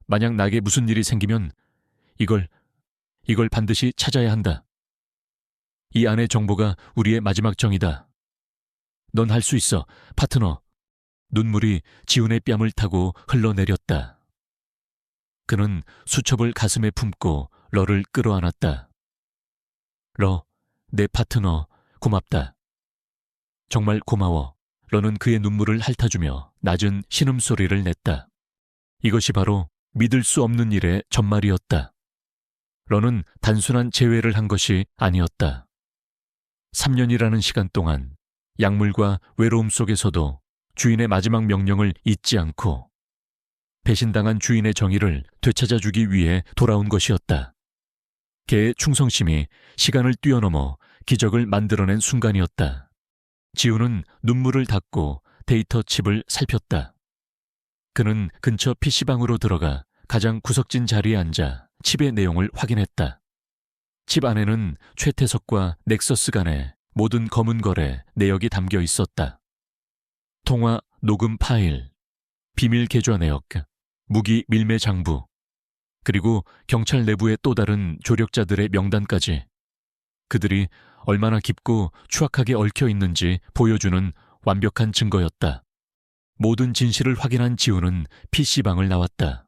만약 나에게 무슨 일이 생기면 이걸 반드시 찾아야 한다. 이 안의 정보가 우리의 마지막 정이다. 넌 할 수 있어, 파트너. 눈물이 지훈의 뺨을 타고 흘러내렸다. 그는 수첩을 가슴에 품고 러를 끌어안았다. 러, 내 파트너, 고맙다. 정말 고마워. 러는 그의 눈물을 핥아주며 낮은 신음소리를 냈다. 이것이 바로 믿을 수 없는 일의 전말이었다. 러는 단순한 재회를 한 것이 아니었다. 3년이라는 시간 동안 약물과 외로움 속에서도 주인의 마지막 명령을 잊지 않고 배신당한 주인의 정의를 되찾아주기 위해 돌아온 것이었다. 개의 충성심이 시간을 뛰어넘어 기적을 만들어낸 순간이었다. 지훈은 눈물을 닦고 데이터 칩을 살폈다. 그는 근처 PC방으로 들어가 가장 구석진 자리에 앉아 칩의 내용을 확인했다. 칩 안에는 최태석과 넥서스 간의 모든 검은 거래 내역이 담겨 있었다. 통화 녹음 파일, 비밀 계좌 내역, 무기 밀매 장부, 그리고 경찰 내부의 또 다른 조력자들의 명단까지. 그들이 얼마나 깊고 추악하게 얽혀 있는지 보여주는 완벽한 증거였다. 모든 진실을 확인한 지훈은 PC방을 나왔다.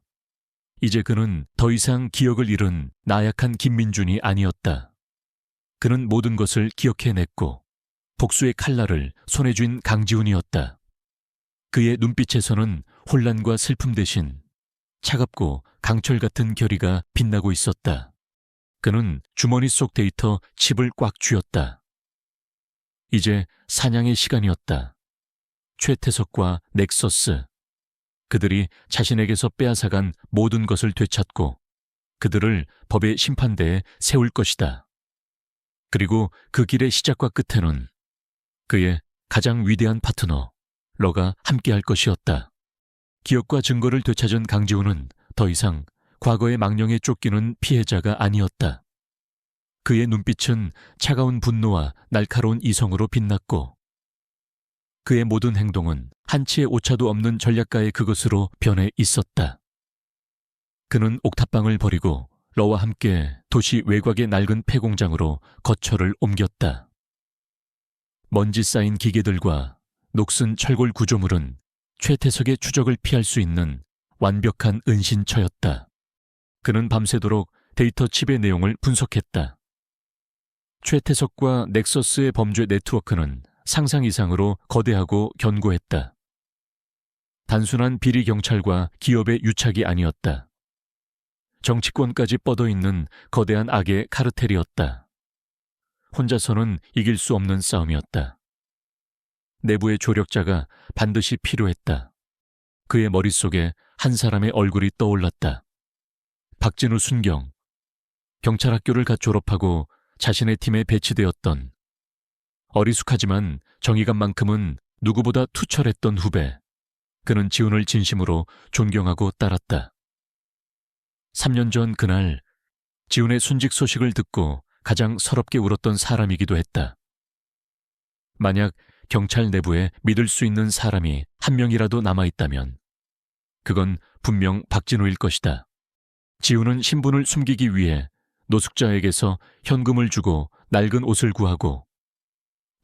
이제 그는 더 이상 기억을 잃은 나약한 김민준이 아니었다. 그는 모든 것을 기억해냈고 복수의 칼날을 손에 쥔 강지훈이었다. 그의 눈빛에서는 혼란과 슬픔 대신 차갑고 강철 같은 결의가 빛나고 있었다. 그는 주머니 속 데이터 칩을 꽉 쥐었다. 이제 사냥의 시간이었다. 최태석과 넥서스. 그들이 자신에게서 빼앗아간 모든 것을 되찾고 그들을 법의 심판대에 세울 것이다. 그리고 그 길의 시작과 끝에는 그의 가장 위대한 파트너, 러가 함께할 것이었다. 기억과 증거를 되찾은 강지훈은 더 이상 과거의 망령에 쫓기는 피해자가 아니었다. 그의 눈빛은 차가운 분노와 날카로운 이성으로 빛났고 그의 모든 행동은 한치의 오차도 없는 전략가의 그것으로 변해 있었다. 그는 옥탑방을 버리고 러와 함께 도시 외곽의 낡은 폐공장으로 거처를 옮겼다. 먼지 쌓인 기계들과 녹슨 철골 구조물은 최태석의 추적을 피할 수 있는 완벽한 은신처였다. 그는 밤새도록 데이터 칩의 내용을 분석했다. 최태석과 넥서스의 범죄 네트워크는 상상 이상으로 거대하고 견고했다. 단순한 비리 경찰과 기업의 유착이 아니었다. 정치권까지 뻗어있는 거대한 악의 카르텔이었다. 혼자서는 이길 수 없는 싸움이었다. 내부의 조력자가 반드시 필요했다. 그의 머릿속에 한 사람의 얼굴이 떠올랐다. 박진우 순경. 경찰학교를 갓 졸업하고 자신의 팀에 배치되었던 어리숙하지만 정의감만큼은 누구보다 투철했던 후배. 그는 지훈을 진심으로 존경하고 따랐다. 3년 전 그날 지훈의 순직 소식을 듣고 가장 서럽게 울었던 사람이기도 했다. 만약 경찰 내부에 믿을 수 있는 사람이 한 명이라도 남아있다면 그건 분명 박진우일 것이다. 지훈은 신분을 숨기기 위해 노숙자에게서 현금을 주고 낡은 옷을 구하고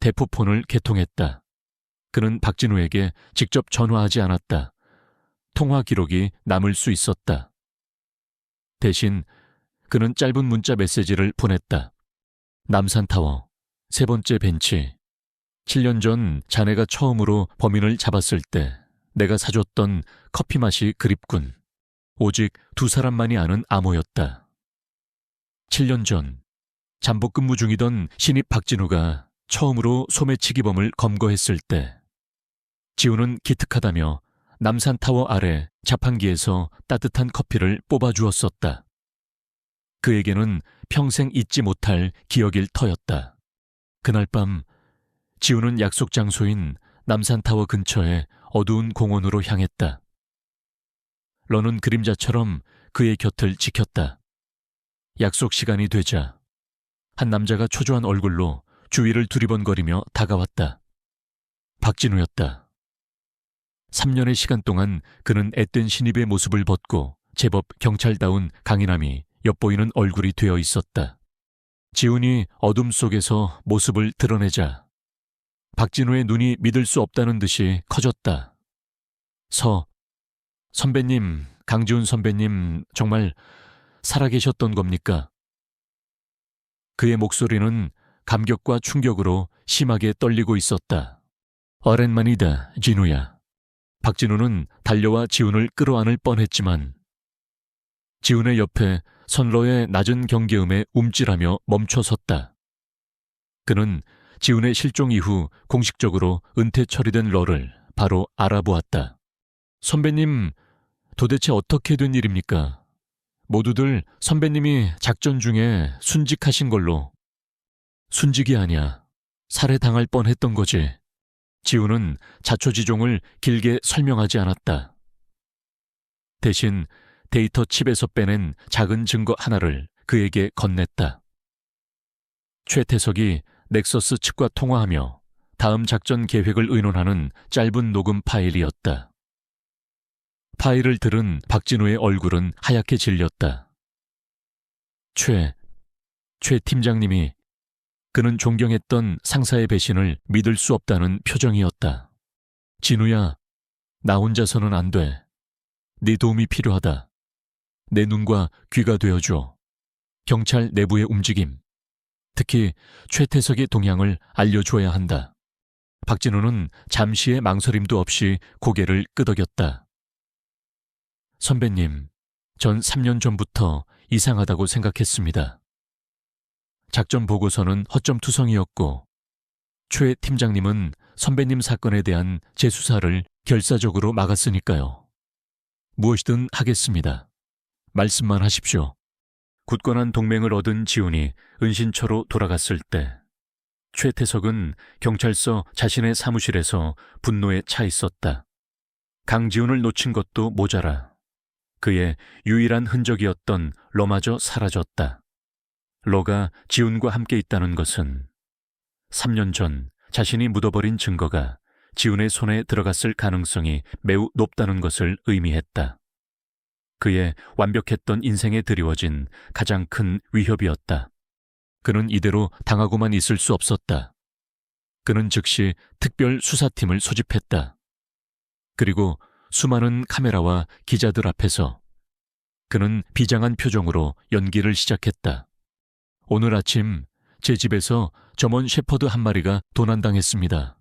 대포폰을 개통했다. 그는 박진우에게 직접 전화하지 않았다. 통화 기록이 남을 수 있었다. 대신 그는 짧은 문자 메시지를 보냈다. 남산타워, 세 번째 벤치. 7년 전 자네가 처음으로 범인을 잡았을 때 내가 사줬던 커피 맛이 그립군. 오직 두 사람만이 아는 암호였다. 7년 전 잠복 근무 중이던 신입 박진우가 처음으로 소매치기범을 검거했을 때 지훈은 기특하다며 남산타워 아래 자판기에서 따뜻한 커피를 뽑아주었었다. 그에게는 평생 잊지 못할 기억일 터였다. 그날 밤 지훈은 약속 장소인 남산타워 근처의 어두운 공원으로 향했다. 런은 그림자처럼 그의 곁을 지켰다. 약속 시간이 되자 한 남자가 초조한 얼굴로 주위를 두리번거리며 다가왔다. 박진우였다. 3년의 시간 동안 그는 앳된 신입의 모습을 벗고 제법 경찰다운 강인함이 엿보이는 얼굴이 되어 있었다. 지훈이 어둠 속에서 모습을 드러내자 박진우의 눈이 믿을 수 없다는 듯이 커졌다. 선배님, 강지훈 선배님 정말 살아계셨던 겁니까? 그의 목소리는 감격과 충격으로 심하게 떨리고 있었다. 오랜만이다, 진우야. 박진우는 달려와 지훈을 끌어안을 뻔했지만 지훈의 옆에 선로의 낮은 경계음에 움찔하며 멈춰섰다. 그는 지훈의 실종 이후 공식적으로 은퇴 처리된 러를 바로 알아보았다. 선배님, 도대체 어떻게 된 일입니까? 모두들 선배님이 작전 중에 순직하신 걸로. 순직이 아니야. 살해당할 뻔했던 거지. 지훈은 자초지종을 길게 설명하지 않았다. 대신 데이터 칩에서 빼낸 작은 증거 하나를 그에게 건넸다. 최태석이 넥서스 측과 통화하며 다음 작전 계획을 의논하는 짧은 녹음 파일이었다. 파일을 들은 박진우의 얼굴은 하얗게 질렸다. 최 팀장님이 그는 존경했던 상사의 배신을 믿을 수 없다는 표정이었다. 진우야, 나 혼자서는 안 돼. 네 도움이 필요하다. 내 눈과 귀가 되어줘. 경찰 내부의 움직임, 특히 최태석의 동향을 알려줘야 한다. 박진우는 잠시의 망설임도 없이 고개를 끄덕였다. 선배님, 전 3년 전부터 이상하다고 생각했습니다. 작전 보고서는 허점투성이었고 최 팀장님은 선배님 사건에 대한 재수사를 결사적으로 막았으니까요. 무엇이든 하겠습니다. 말씀만 하십시오. 굳건한 동맹을 얻은 지훈이 은신처로 돌아갔을 때 최태석은 경찰서 자신의 사무실에서 분노에 차 있었다. 강지훈을 놓친 것도 모자라 그의 유일한 흔적이었던 러마저 사라졌다. 러가 지훈과 함께 있다는 것은 3년 전 자신이 묻어버린 증거가 지훈의 손에 들어갔을 가능성이 매우 높다는 것을 의미했다. 그의 완벽했던 인생에 드리워진 가장 큰 위협이었다. 그는 이대로 당하고만 있을 수 없었다. 그는 즉시 특별 수사팀을 소집했다. 그리고 수많은 카메라와 기자들 앞에서 그는 비장한 표정으로 연기를 시작했다. 오늘 아침 제 집에서 점원 셰퍼드 한 마리가 도난당했습니다.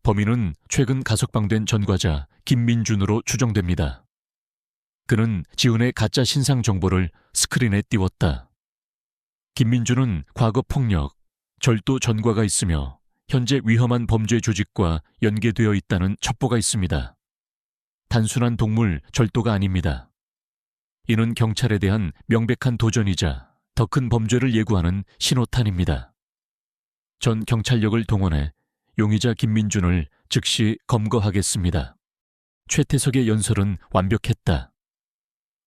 범인은 최근 가석방된 전과자 김민준으로 추정됩니다. 그는 지훈의 가짜 신상 정보를 스크린에 띄웠다. 김민준은 과거 폭력, 절도 전과가 있으며 현재 위험한 범죄 조직과 연계되어 있다는 첩보가 있습니다. 단순한 동물 절도가 아닙니다. 이는 경찰에 대한 명백한 도전이자 더 큰 범죄를 예고하는 신호탄입니다. 전 경찰력을 동원해 용의자 김민준을 즉시 검거하겠습니다. 최태석의 연설은 완벽했다.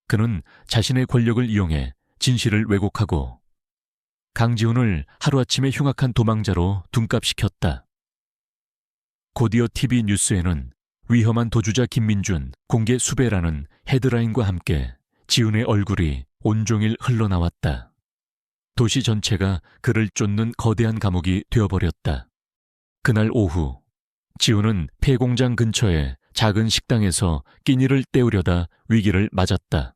그는 자신의 권력을 이용해 진실을 왜곡하고 강지훈을 하루아침에 흉악한 도망자로 둔갑시켰다. 곧이어 TV 뉴스에는 위험한 도주자 김민준 공개 수배라는 헤드라인과 함께 지훈의 얼굴이 온종일 흘러나왔다. 도시 전체가 그를 쫓는 거대한 감옥이 되어버렸다. 그날 오후 지훈은 폐공장 근처의 작은 식당에서 끼니를 때우려다 위기를 맞았다.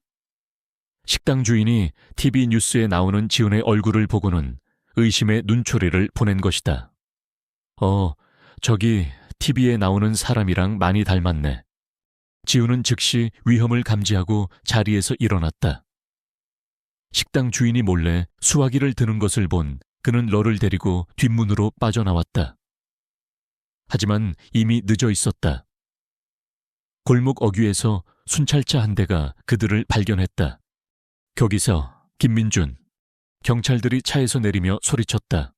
식당 주인이 TV 뉴스에 나오는 지훈의 얼굴을 보고는 의심의 눈초리를 보낸 것이다. 저기 TV에 나오는 사람이랑 많이 닮았네. 지훈은 즉시 위험을 감지하고 자리에서 일어났다. 식당 주인이 몰래 수화기를 드는 것을 본 그는 러를 데리고 뒷문으로 빠져나왔다. 하지만 이미 늦어 있었다. 골목 어귀에서 순찰차 한 대가 그들을 발견했다. 거기서 김민준. 경찰들이 차에서 내리며 소리쳤다.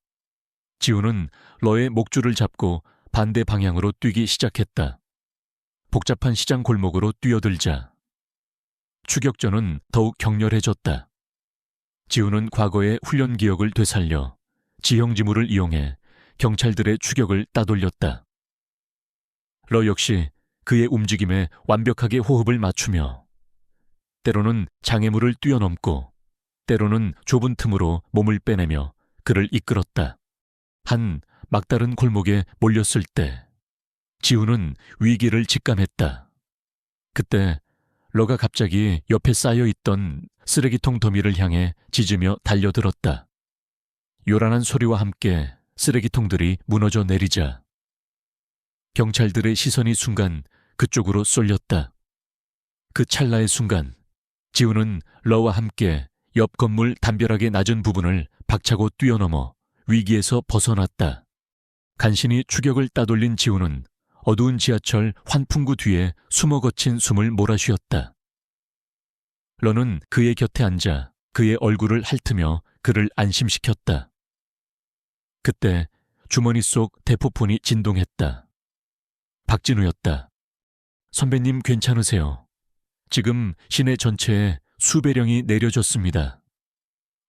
지훈은 러의 목줄을 잡고 반대 방향으로 뛰기 시작했다. 복잡한 시장 골목으로 뛰어들자 추격전은 더욱 격렬해졌다. 지훈은 과거의 훈련 기억을 되살려 지형지물을 이용해 경찰들의 추격을 따돌렸다. 러 역시 그의 움직임에 완벽하게 호흡을 맞추며 때로는 장애물을 뛰어넘고 때로는 좁은 틈으로 몸을 빼내며 그를 이끌었다. 한 막다른 골목에 몰렸을 때 지훈은 위기를 직감했다. 그때 러가 갑자기 옆에 쌓여있던 쓰레기통 더미를 향해 짖으며 달려들었다. 요란한 소리와 함께 쓰레기통들이 무너져 내리자 경찰들의 시선이 순간 그쪽으로 쏠렸다. 그 찰나의 순간 지훈은 러와 함께 옆 건물 담벼락의 낮은 부분을 박차고 뛰어넘어 위기에서 벗어났다. 간신히 추격을 따돌린 지훈은 어두운 지하철 환풍구 뒤에 숨어 거친 숨을 몰아쉬었다. 러는 그의 곁에 앉아 그의 얼굴을 핥으며 그를 안심시켰다. 그때 주머니 속 대포폰이 진동했다. 박진우였다. 선배님 괜찮으세요? 지금 시내 전체에 수배령이 내려졌습니다.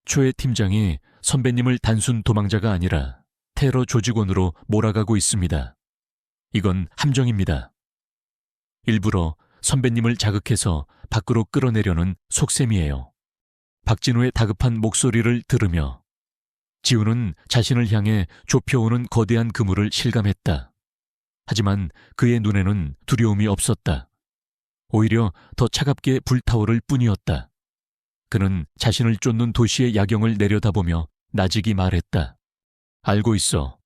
초에 팀장이 선배님을 단순 도망자가 아니라 테러 조직원으로 몰아가고 있습니다. 이건 함정입니다. 일부러 선배님을 자극해서 밖으로 끌어내려는 속셈이에요. 박진우의 다급한 목소리를 들으며 지훈은 자신을 향해 좁혀오는 거대한 그물을 실감했다. 하지만 그의 눈에는 두려움이 없었다. 오히려 더 차갑게 불타오를 뿐이었다. 그는 자신을 쫓는 도시의 야경을 내려다보며 나직이 말했다. 알고 있어.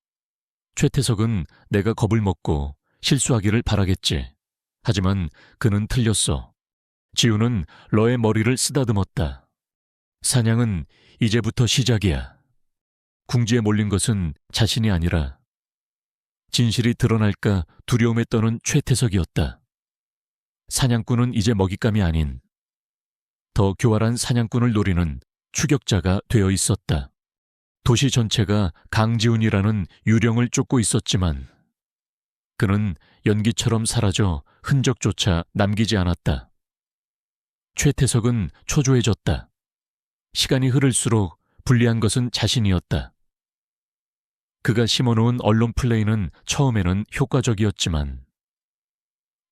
최태석은 내가 겁을 먹고 실수하기를 바라겠지. 하지만 그는 틀렸어. 지훈은 러의 머리를 쓰다듬었다. 사냥은 이제부터 시작이야. 궁지에 몰린 것은 자신이 아니라 진실이 드러날까 두려움에 떠는 최태석이었다. 사냥꾼은 이제 먹잇감이 아닌 더 교활한 사냥꾼을 노리는 추격자가 되어 있었다. 도시 전체가 강지훈이라는 유령을 쫓고 있었지만 그는 연기처럼 사라져 흔적조차 남기지 않았다. 최태석은 초조해졌다. 시간이 흐를수록 불리한 것은 자신이었다. 그가 심어놓은 언론 플레이는 처음에는 효과적이었지만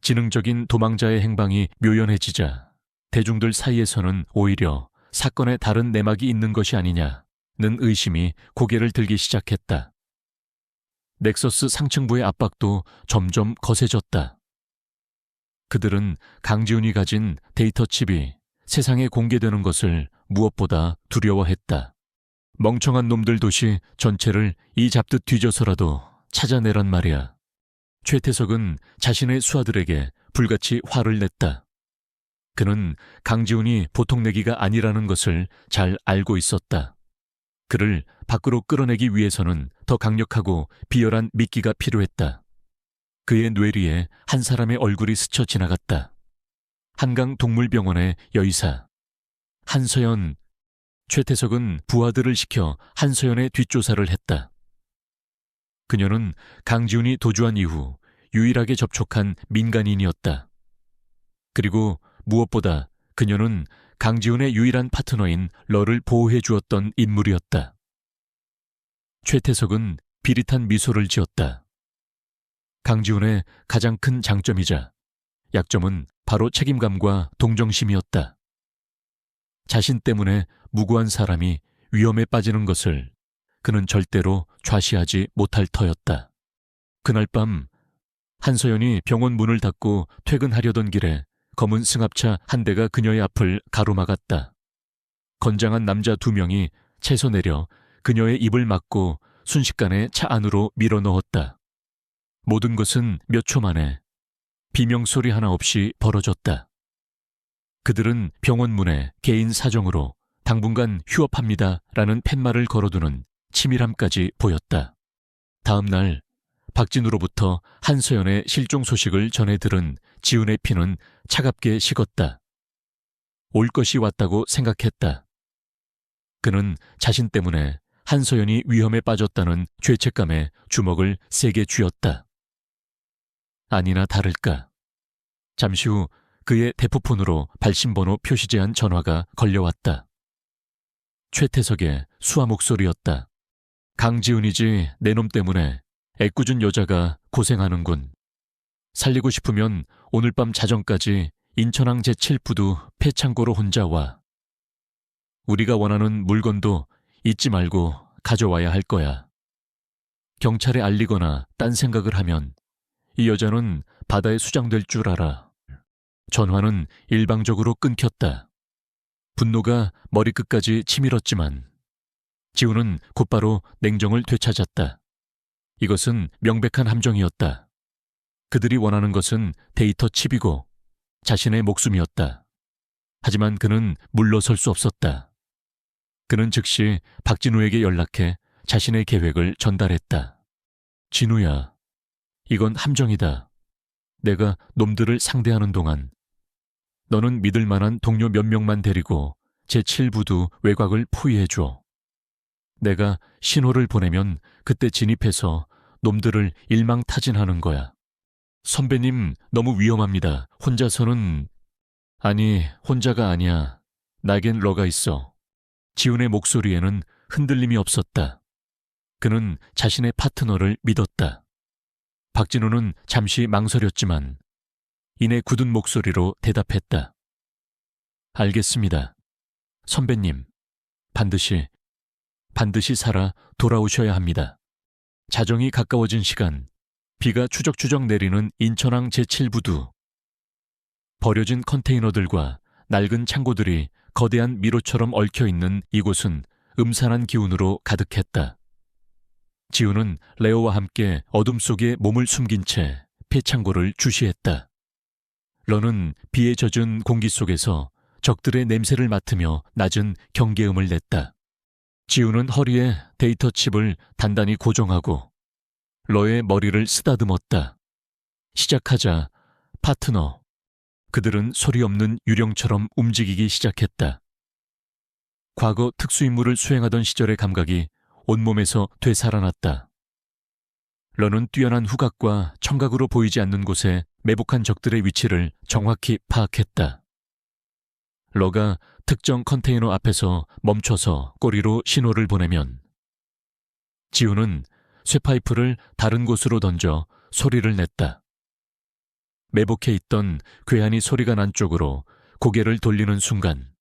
지능적인 도망자의 행방이 묘연해지자 대중들 사이에서는 오히려 사건에 다른 내막이 있는 것이 아니냐는 의심이 고개를 들기 시작했다. 넥서스 상층부의 압박도 점점 거세졌다. 그들은 강지훈이 가진 데이터 칩이 세상에 공개되는 것을 무엇보다 두려워했다. 멍청한 놈들 도시 전체를 이 잡듯 뒤져서라도 찾아내란 말이야. 최태석은 자신의 수하들에게 불같이 화를 냈다. 그는 강지훈이 보통 내기가 아니라는 것을 잘 알고 있었다. 그를 밖으로 끌어내기 위해서는 더 강력하고 비열한 미끼가 필요했다. 그의 뇌리에 한 사람의 얼굴이 스쳐 지나갔다. 한강동물병원의 여의사 한서연. 최태석은 부하들을 시켜 한서연의 뒷조사를 했다. 그녀는 강지훈이 도주한 이후 유일하게 접촉한 민간인이었다. 그리고 무엇보다 그녀는 강지훈의 유일한 파트너인 러를 보호해 주었던 인물이었다. 최태석은 비릿한 미소를 지었다. 강지훈의 가장 큰 장점이자 약점은 바로 책임감과 동정심이었다. 자신 때문에 무고한 사람이 위험에 빠지는 것을 그는 절대로 좌시하지 못할 터였다. 그날 밤 한서연이 병원 문을 닫고 퇴근하려던 길에 검은 승합차 한 대가 그녀의 앞을 가로막았다. 건장한 남자 2명이 채서 내려 그녀의 입을 막고 순식간에 차 안으로 밀어넣었다. 모든 것은 몇 초 만에 비명소리 하나 없이 벌어졌다. 그들은 병원 문에 개인 사정으로 당분간 휴업합니다 라는 팻말을 걸어두는 치밀함까지 보였다. 다음 날 박진우로부터 한서연의 실종 소식을 전해 들은 지훈의 피는 차갑게 식었다. 올 것이 왔다고 생각했다. 그는 자신 때문에 한서연이 위험에 빠졌다는 죄책감에 주먹을 세게 쥐었다. 아니나 다를까. 잠시 후 그의 대포폰으로 발신번호 표시제한 전화가 걸려왔다. 최태석의 수화 목소리였다. 강지훈이지 내 놈 때문에 애꿎은 여자가 고생하는군. 살리고 싶으면 오늘 밤 자정까지 인천항 제7부두 폐창고로 혼자 와. 우리가 원하는 물건도 잊지 말고 가져와야 할 거야. 경찰에 알리거나 딴 생각을 하면 이 여자는 바다에 수장될 줄 알아. 전화는 일방적으로 끊겼다. 분노가 머리끝까지 치밀었지만 지훈은 곧바로 냉정을 되찾았다. 이것은 명백한 함정이었다. 그들이 원하는 것은 데이터 칩이고 자신의 목숨이었다. 하지만 그는 물러설 수 없었다. 그는 즉시 박진우에게 연락해 자신의 계획을 전달했다. 진우야, 이건 함정이다. 내가 놈들을 상대하는 동안 너는 믿을 만한 동료 몇 명만 데리고 제7부두 외곽을 포위해줘. 내가 신호를 보내면 그때 진입해서 놈들을 일망타진하는 거야. 선배님, 너무 위험합니다. 혼자서는... 아니, 혼자가 아니야. 나겐 러가 있어. 지훈의 목소리에는 흔들림이 없었다. 그는 자신의 파트너를 믿었다. 박진우는 잠시 망설였지만 이내 굳은 목소리로 대답했다. 알겠습니다. 선배님, 반드시 살아 돌아오셔야 합니다. 자정이 가까워진 시간, 비가 추적추적 내리는 인천항 제7부두. 버려진 컨테이너들과 낡은 창고들이 거대한 미로처럼 얽혀있는 이곳은 음산한 기운으로 가득했다. 지훈은 레오와 함께 어둠 속에 몸을 숨긴 채 폐창고를 주시했다. 러는 비에 젖은 공기 속에서 적들의 냄새를 맡으며 낮은 경계음을 냈다. 지훈은 허리에 데이터 칩을 단단히 고정하고 러의 머리를 쓰다듬었다. 시작하자 파트너. 그들은 소리 없는 유령처럼 움직이기 시작했다. 과거 특수임무를 수행하던 시절의 감각이 온몸에서 되살아났다. 러는 뛰어난 후각과 청각으로 보이지 않는 곳에 매복한 적들의 위치를 정확히 파악했다. 러가 특정 컨테이너 앞에서 멈춰서 꼬리로 신호를 보내면 지훈은 쇠파이프를 다른 곳으로 던져 소리를 냈다. 매복해 있던 괴한이 소리가 난 쪽으로 고개를 돌리는 순간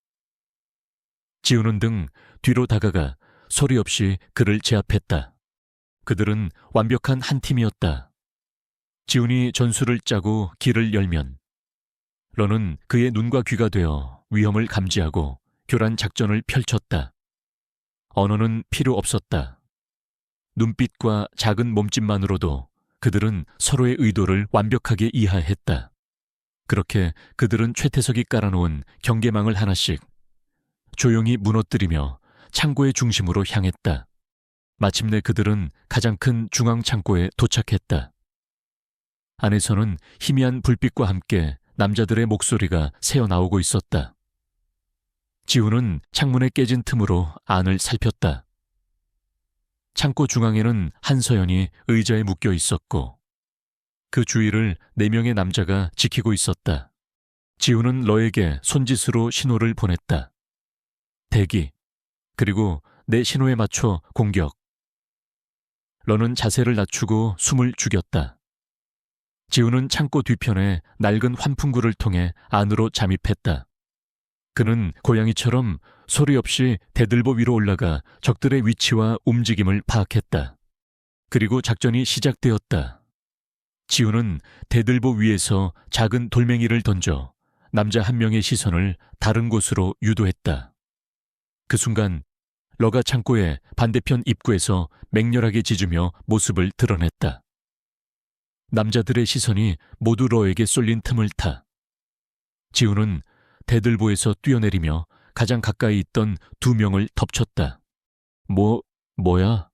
지훈은 등 뒤로 다가가 소리 없이 그를 제압했다. 그들은 완벽한 한 팀이었다. 지훈이 전술을 짜고 길을 열면 러는 그의 눈과 귀가 되어 위험을 감지하고 교란 작전을 펼쳤다. 언어는 필요 없었다. 눈빛과 작은 몸짓만으로도 그들은 서로의 의도를 완벽하게 이해했다. 그렇게 그들은 최태석이 깔아놓은 경계망을 하나씩 조용히 무너뜨리며 창고의 중심으로 향했다. 마침내 그들은 가장 큰 중앙 창고에 도착했다. 안에서는 희미한 불빛과 함께 남자들의 목소리가 새어나오고 있었다. 지우는 창문에 깨진 틈으로 안을 살폈다. 창고 중앙에는 한서연이 의자에 묶여 있었고 그 주위를 4명의 남자가 지키고 있었다. 지우는 러에게 손짓으로 신호를 보냈다. 대기, 그리고 내 신호에 맞춰 공격. 러는 자세를 낮추고 숨을 죽였다. 지우는 창고 뒤편에 낡은 환풍구를 통해 안으로 잠입했다. 그는 고양이처럼 소리 없이 대들보 위로 올라가 적들의 위치와 움직임을 파악했다. 그리고 작전이 시작되었다. 지우는 대들보 위에서 작은 돌멩이를 던져 남자 한 명의 시선을 다른 곳으로 유도했다. 그 순간 러가 창고의 반대편 입구에서 맹렬하게 짖으며 모습을 드러냈다. 남자들의 시선이 모두 러에게 쏠린 틈을 타 지우는 대들보에서 뛰어내리며 가장 가까이 있던 2명을 덮쳤다. 뭐야?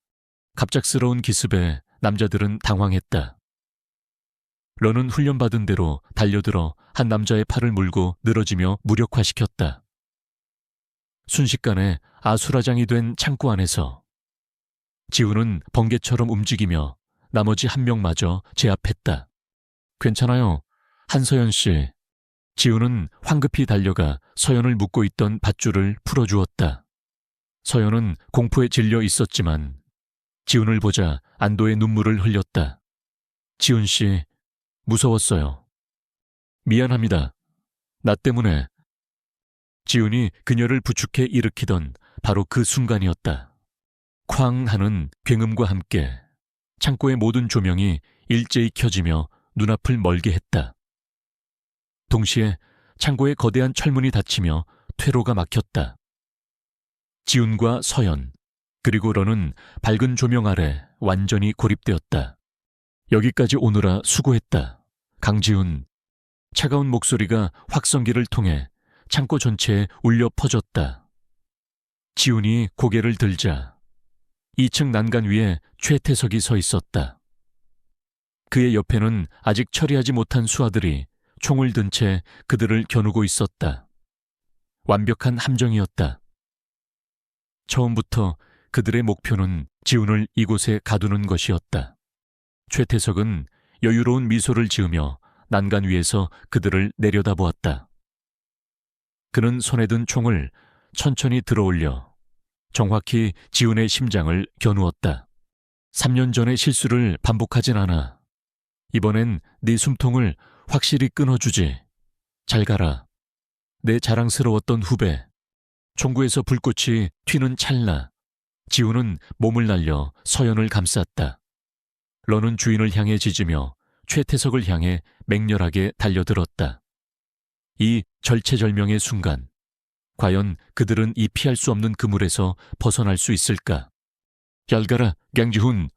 갑작스러운 기습에 남자들은 당황했다. 러는 훈련받은 대로 달려들어 한 남자의 팔을 물고 늘어지며 무력화시켰다. 순식간에 아수라장이 된 창고 안에서 지우는 번개처럼 움직이며 나머지 한 명마저 제압했다. 괜찮아요, 한서연 씨. 지우는 황급히 달려가 서연을 묶고 있던 밧줄을 풀어주었다. 서연은 공포에 질려 있었지만 지훈을 보자 안도의 눈물을 흘렸다. 지훈 씨, 무서웠어요. 미안합니다. 나 때문에. 지훈이 그녀를 부축해 일으키던 바로 그 순간이었다. 쾅 하는 굉음과 함께 창고의 모든 조명이 일제히 켜지며 눈앞을 멀게 했다. 동시에 창고의 거대한 철문이 닫히며 퇴로가 막혔다. 지훈과 서연, 그리고 러는 밝은 조명 아래 완전히 고립되었다. 여기까지 오느라 수고했다. 강지훈. 차가운 목소리가 확성기를 통해 창고 전체에 울려 퍼졌다. 지훈이 고개를 들자 2층 난간 위에 최태석이 서 있었다. 그의 옆에는 아직 처리하지 못한 수하들이 총을 든 채 그들을 겨누고 있었다. 완벽한 함정이었다. 처음부터 그들의 목표는 지훈을 이곳에 가두는 것이었다. 최태석은 여유로운 미소를 지으며 난간 위에서 그들을 내려다보았다. 그는 손에 든 총을 천천히 들어올려 정확히 지훈의 심장을 겨누었다. 3년 전의 실수를 반복하진 않아. 이번엔 네 숨통을 확실히 끊어주지. 잘 가라. 내 자랑스러웠던 후배. 총구에서 불꽃이 튀는 찰나 지훈은 몸을 날려 서연을 감쌌다. 러는 주인을 향해 짖으며 최태석을 향해 맹렬하게 달려들었다. 이 절체절명의 순간, 과연 그들은 이 피할 수 없는 그물에서 벗어날 수 있을까? 잘 가라, 강지훈.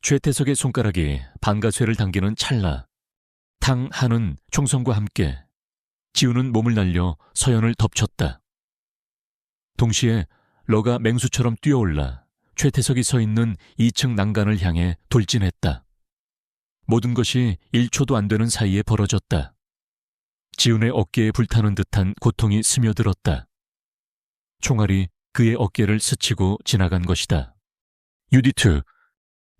최태석의 손가락이 반가쇠를 당기는 찰나 탕 하는 총성과 함께 지훈은 몸을 날려 서연을 덮쳤다. 동시에 러가 맹수처럼 뛰어올라 최태석이 서 있는 2층 난간을 향해 돌진했다. 모든 것이 1초도 안 되는 사이에 벌어졌다. 지훈의 어깨에 불타는 듯한 고통이 스며들었다. 총알이 그의 어깨를 스치고 지나간 것이다. 유디트.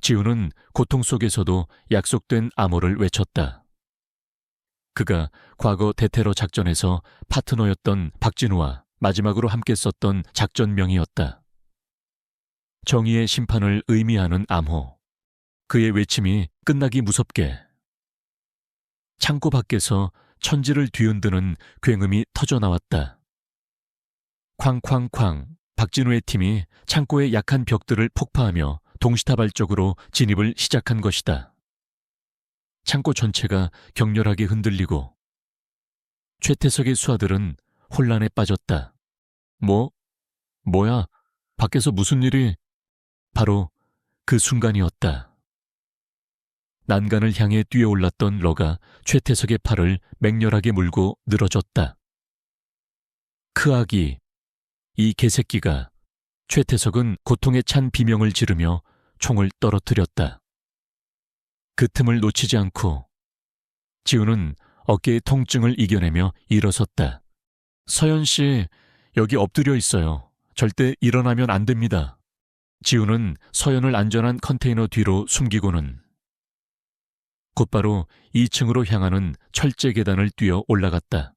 지훈은 고통 속에서도 약속된 암호를 외쳤다. 그가 과거 대테러 작전에서 파트너였던 박진우와 마지막으로 함께 썼던 작전명이었다. 정의의 심판을 의미하는 암호. 그의 외침이 끝나기 무섭게. 창고 밖에서 천지를 뒤흔드는 굉음이 터져나왔다. 쾅쾅쾅. 박진우의 팀이 창고의 약한 벽들을 폭파하며 동시다발적으로 진입을 시작한 것이다. 창고 전체가 격렬하게 흔들리고 최태석의 수하들은 혼란에 빠졌다. 뭐야? 밖에서 무슨 일이? 바로 그 순간이었다. 난간을 향해 뛰어올랐던 러가 최태석의 팔을 맹렬하게 물고 늘어졌다. 크아기, 이 개새끼가. 최태석은 고통에 찬 비명을 지르며 총을 떨어뜨렸다. 그 틈을 놓치지 않고 지훈은 어깨의 통증을 이겨내며 일어섰다. 서연 씨, 여기 엎드려 있어요. 절대 일어나면 안 됩니다. 지우는 서연을 안전한 컨테이너 뒤로 숨기고는 곧바로 2층으로 향하는 철제 계단을 뛰어 올라갔다.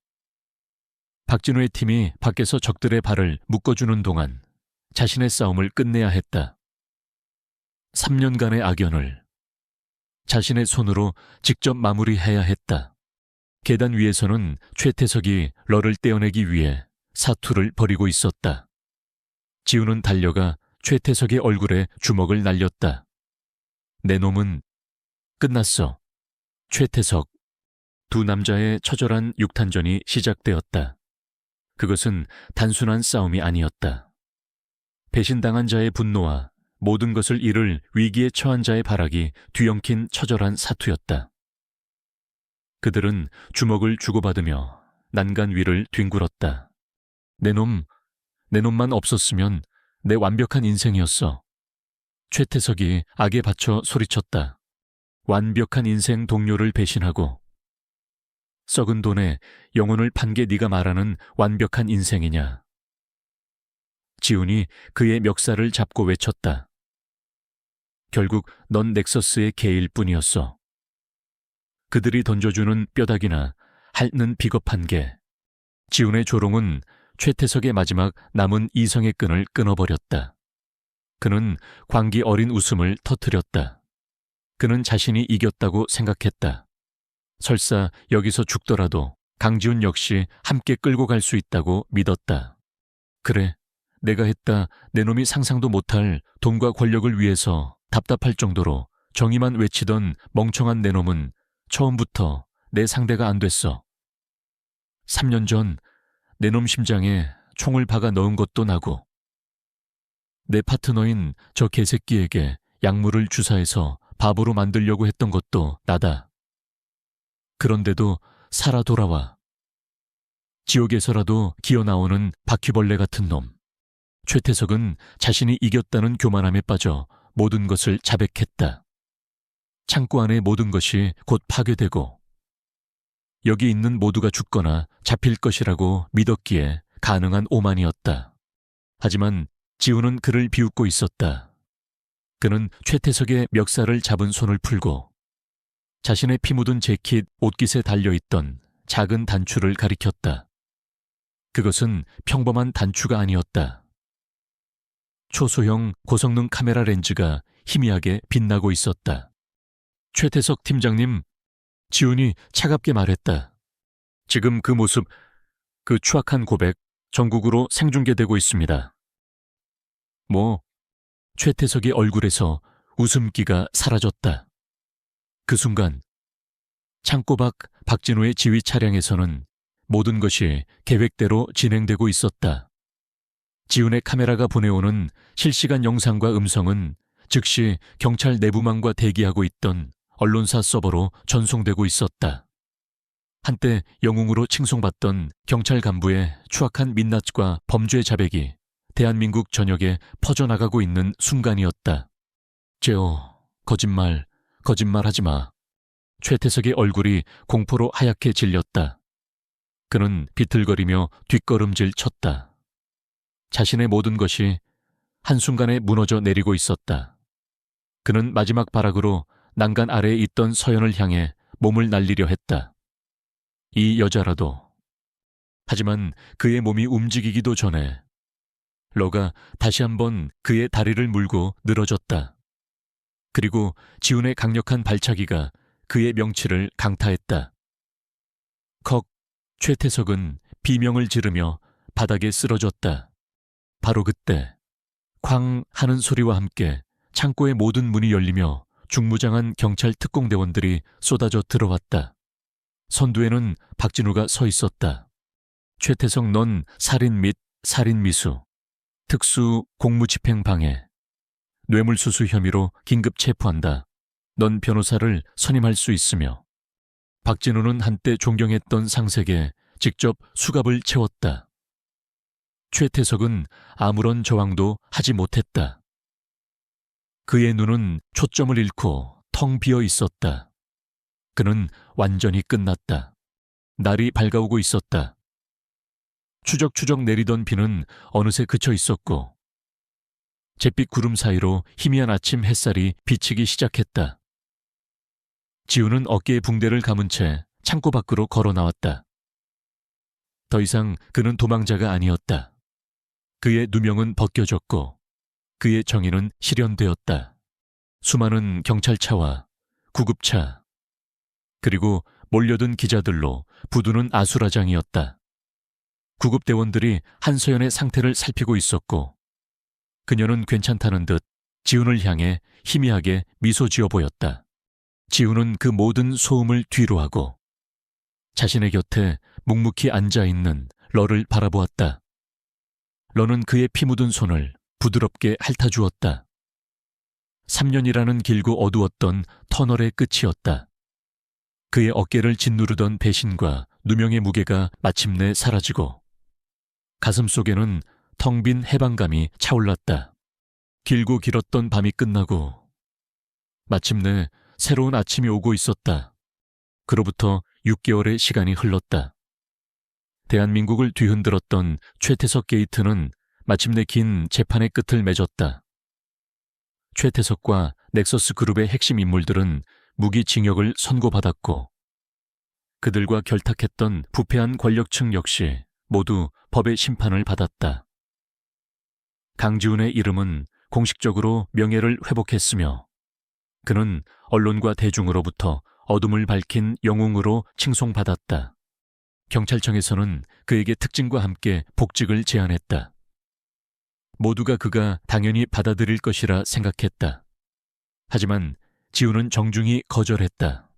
박진우의 팀이 밖에서 적들의 발을 묶어주는 동안 자신의 싸움을 끝내야 했다. 3년간의 악연을 자신의 손으로 직접 마무리해야 했다. 계단 위에서는 최태석이 럴을 떼어내기 위해 사투를 벌이고 있었다. 지우는 달려가 최태석의 얼굴에 주먹을 날렸다. 내 놈은 끝났어. 최태석. 두 남자의 처절한 육탄전이 시작되었다. 그것은 단순한 싸움이 아니었다. 배신당한 자의 분노와 모든 것을 잃을 위기에 처한 자의 발악이 뒤엉킨 처절한 사투였다. 그들은 주먹을 주고받으며 난간 위를 뒹굴었다. 내 놈만 없었으면 내 완벽한 인생이었어. 최태석이 악에 받쳐 소리쳤다. 완벽한 인생 동료를 배신하고 썩은 돈에 영혼을 판 게 네가 말하는 완벽한 인생이냐. 지훈이 그의 멱살을 잡고 외쳤다. 결국 넌 넥서스의 개일 뿐이었어. 그들이 던져주는 뼈다귀나 핥는 비겁한 개. 지훈의 조롱은 최태석의 마지막 남은 이성의 끈을 끊어버렸다. 그는 광기 어린 웃음을 터뜨렸다. 그는 자신이 이겼다고 생각했다. 설사 여기서 죽더라도 강지훈 역시 함께 끌고 갈 수 있다고 믿었다. 그래, 내가 했다. 내 놈이 상상도 못할 돈과 권력을 위해서 답답할 정도로 정의만 외치던 멍청한 내 놈은 처음부터 내 상대가 안 됐어. 3년 전 내 놈 심장에 총을 박아 넣은 것도 나고 내 파트너인 저 개새끼에게 약물을 주사해서 바보로 만들려고 했던 것도 나다. 그런데도 살아 돌아와. 지옥에서라도 기어나오는 바퀴벌레 같은 놈. 최태석은 자신이 이겼다는 교만함에 빠져 모든 것을 자백했다. 창고 안의 모든 것이 곧 파괴되고 여기 있는 모두가 죽거나 잡힐 것이라고 믿었기에 가능한 오만이었다. 하지만 지훈은 그를 비웃고 있었다. 그는 최태석의 멱살을 잡은 손을 풀고 자신의 피 묻은 재킷 옷깃에 달려있던 작은 단추를 가리켰다. 그것은 평범한 단추가 아니었다. 초소형 고성능 카메라 렌즈가 희미하게 빛나고 있었다. 최태석 팀장님, 지훈이 차갑게 말했다. 지금 그 모습, 그 추악한 고백 전국으로 생중계되고 있습니다. 뭐, 최태석의 얼굴에서 웃음기가 사라졌다. 그 순간 창고 밖 박진우의 지휘 차량에서는 모든 것이 계획대로 진행되고 있었다. 지훈의 카메라가 보내오는 실시간 영상과 음성은 즉시 경찰 내부망과 대기하고 있던 언론사 서버로 전송되고 있었다. 한때 영웅으로 칭송받던 경찰 간부의 추악한 민낯과 범죄 자백이 대한민국 전역에 퍼져나가고 있는 순간이었다. 제오, 거짓말하지 마. 최태석의 얼굴이 공포로 하얗게 질렸다. 그는 비틀거리며 뒷걸음질 쳤다. 자신의 모든 것이 한순간에 무너져 내리고 있었다. 그는 마지막 발악으로 난간 아래에 있던 서연을 향해 몸을 날리려 했다. 이 여자라도. 하지만 그의 몸이 움직이기도 전에 러가 다시 한번 그의 다리를 물고 늘어졌다. 그리고 지훈의 강력한 발차기가 그의 명치를 강타했다. 컥, 최태석은 비명을 지르며 바닥에 쓰러졌다. 바로 그때 쾅 하는 소리와 함께 창고의 모든 문이 열리며 중무장한 경찰 특공대원들이 쏟아져 들어왔다. 선두에는 박진우가 서 있었다. 최태석, 넌 살인 및 살인미수, 특수 공무집행 방해, 뇌물수수 혐의로 긴급 체포한다. 넌 변호사를 선임할 수 있으며 박진우는 한때 존경했던 상색에 직접 수갑을 채웠다. 최태석은 아무런 저항도 하지 못했다. 그의 눈은 초점을 잃고 텅 비어 있었다. 그는 완전히 끝났다. 날이 밝아오고 있었다. 추적추적 내리던 비는 어느새 그쳐 있었고 잿빛 구름 사이로 희미한 아침 햇살이 비치기 시작했다. 지우는 어깨에 붕대를 감은 채 창고 밖으로 걸어 나왔다. 더 이상 그는 도망자가 아니었다. 그의 누명은 벗겨졌고 그의 정의는 실현되었다. 수많은 경찰차와 구급차 그리고 몰려든 기자들로 부두는 아수라장이었다. 구급대원들이 한서연의 상태를 살피고 있었고 그녀는 괜찮다는 듯 지훈을 향해 희미하게 미소 지어 보였다. 지훈은 그 모든 소음을 뒤로하고 자신의 곁에 묵묵히 앉아있는 러를 바라보았다. 러는 그의 피 묻은 손을 부드럽게 핥아주었다. 3년이라는 길고 어두웠던 터널의 끝이었다. 그의 어깨를 짓누르던 배신과 누명의 무게가 마침내 사라지고 가슴 속에는 텅 빈 해방감이 차올랐다. 길고 길었던 밤이 끝나고 마침내 새로운 아침이 오고 있었다. 그로부터 6개월의 시간이 흘렀다. 대한민국을 뒤흔들었던 최태석 게이트는 마침내 긴 재판의 끝을 맺었다. 최태석과 넥서스 그룹의 핵심 인물들은 무기징역을 선고받았고 그들과 결탁했던 부패한 권력층 역시 모두 법의 심판을 받았다. 강지훈의 이름은 공식적으로 명예를 회복했으며 그는 언론과 대중으로부터 어둠을 밝힌 영웅으로 칭송받았다. 경찰청에서는 그에게 특징과 함께 복직을 제안했다. 모두가 그가 당연히 받아들일 것이라 생각했다. 하지만 지훈은 정중히 거절했다.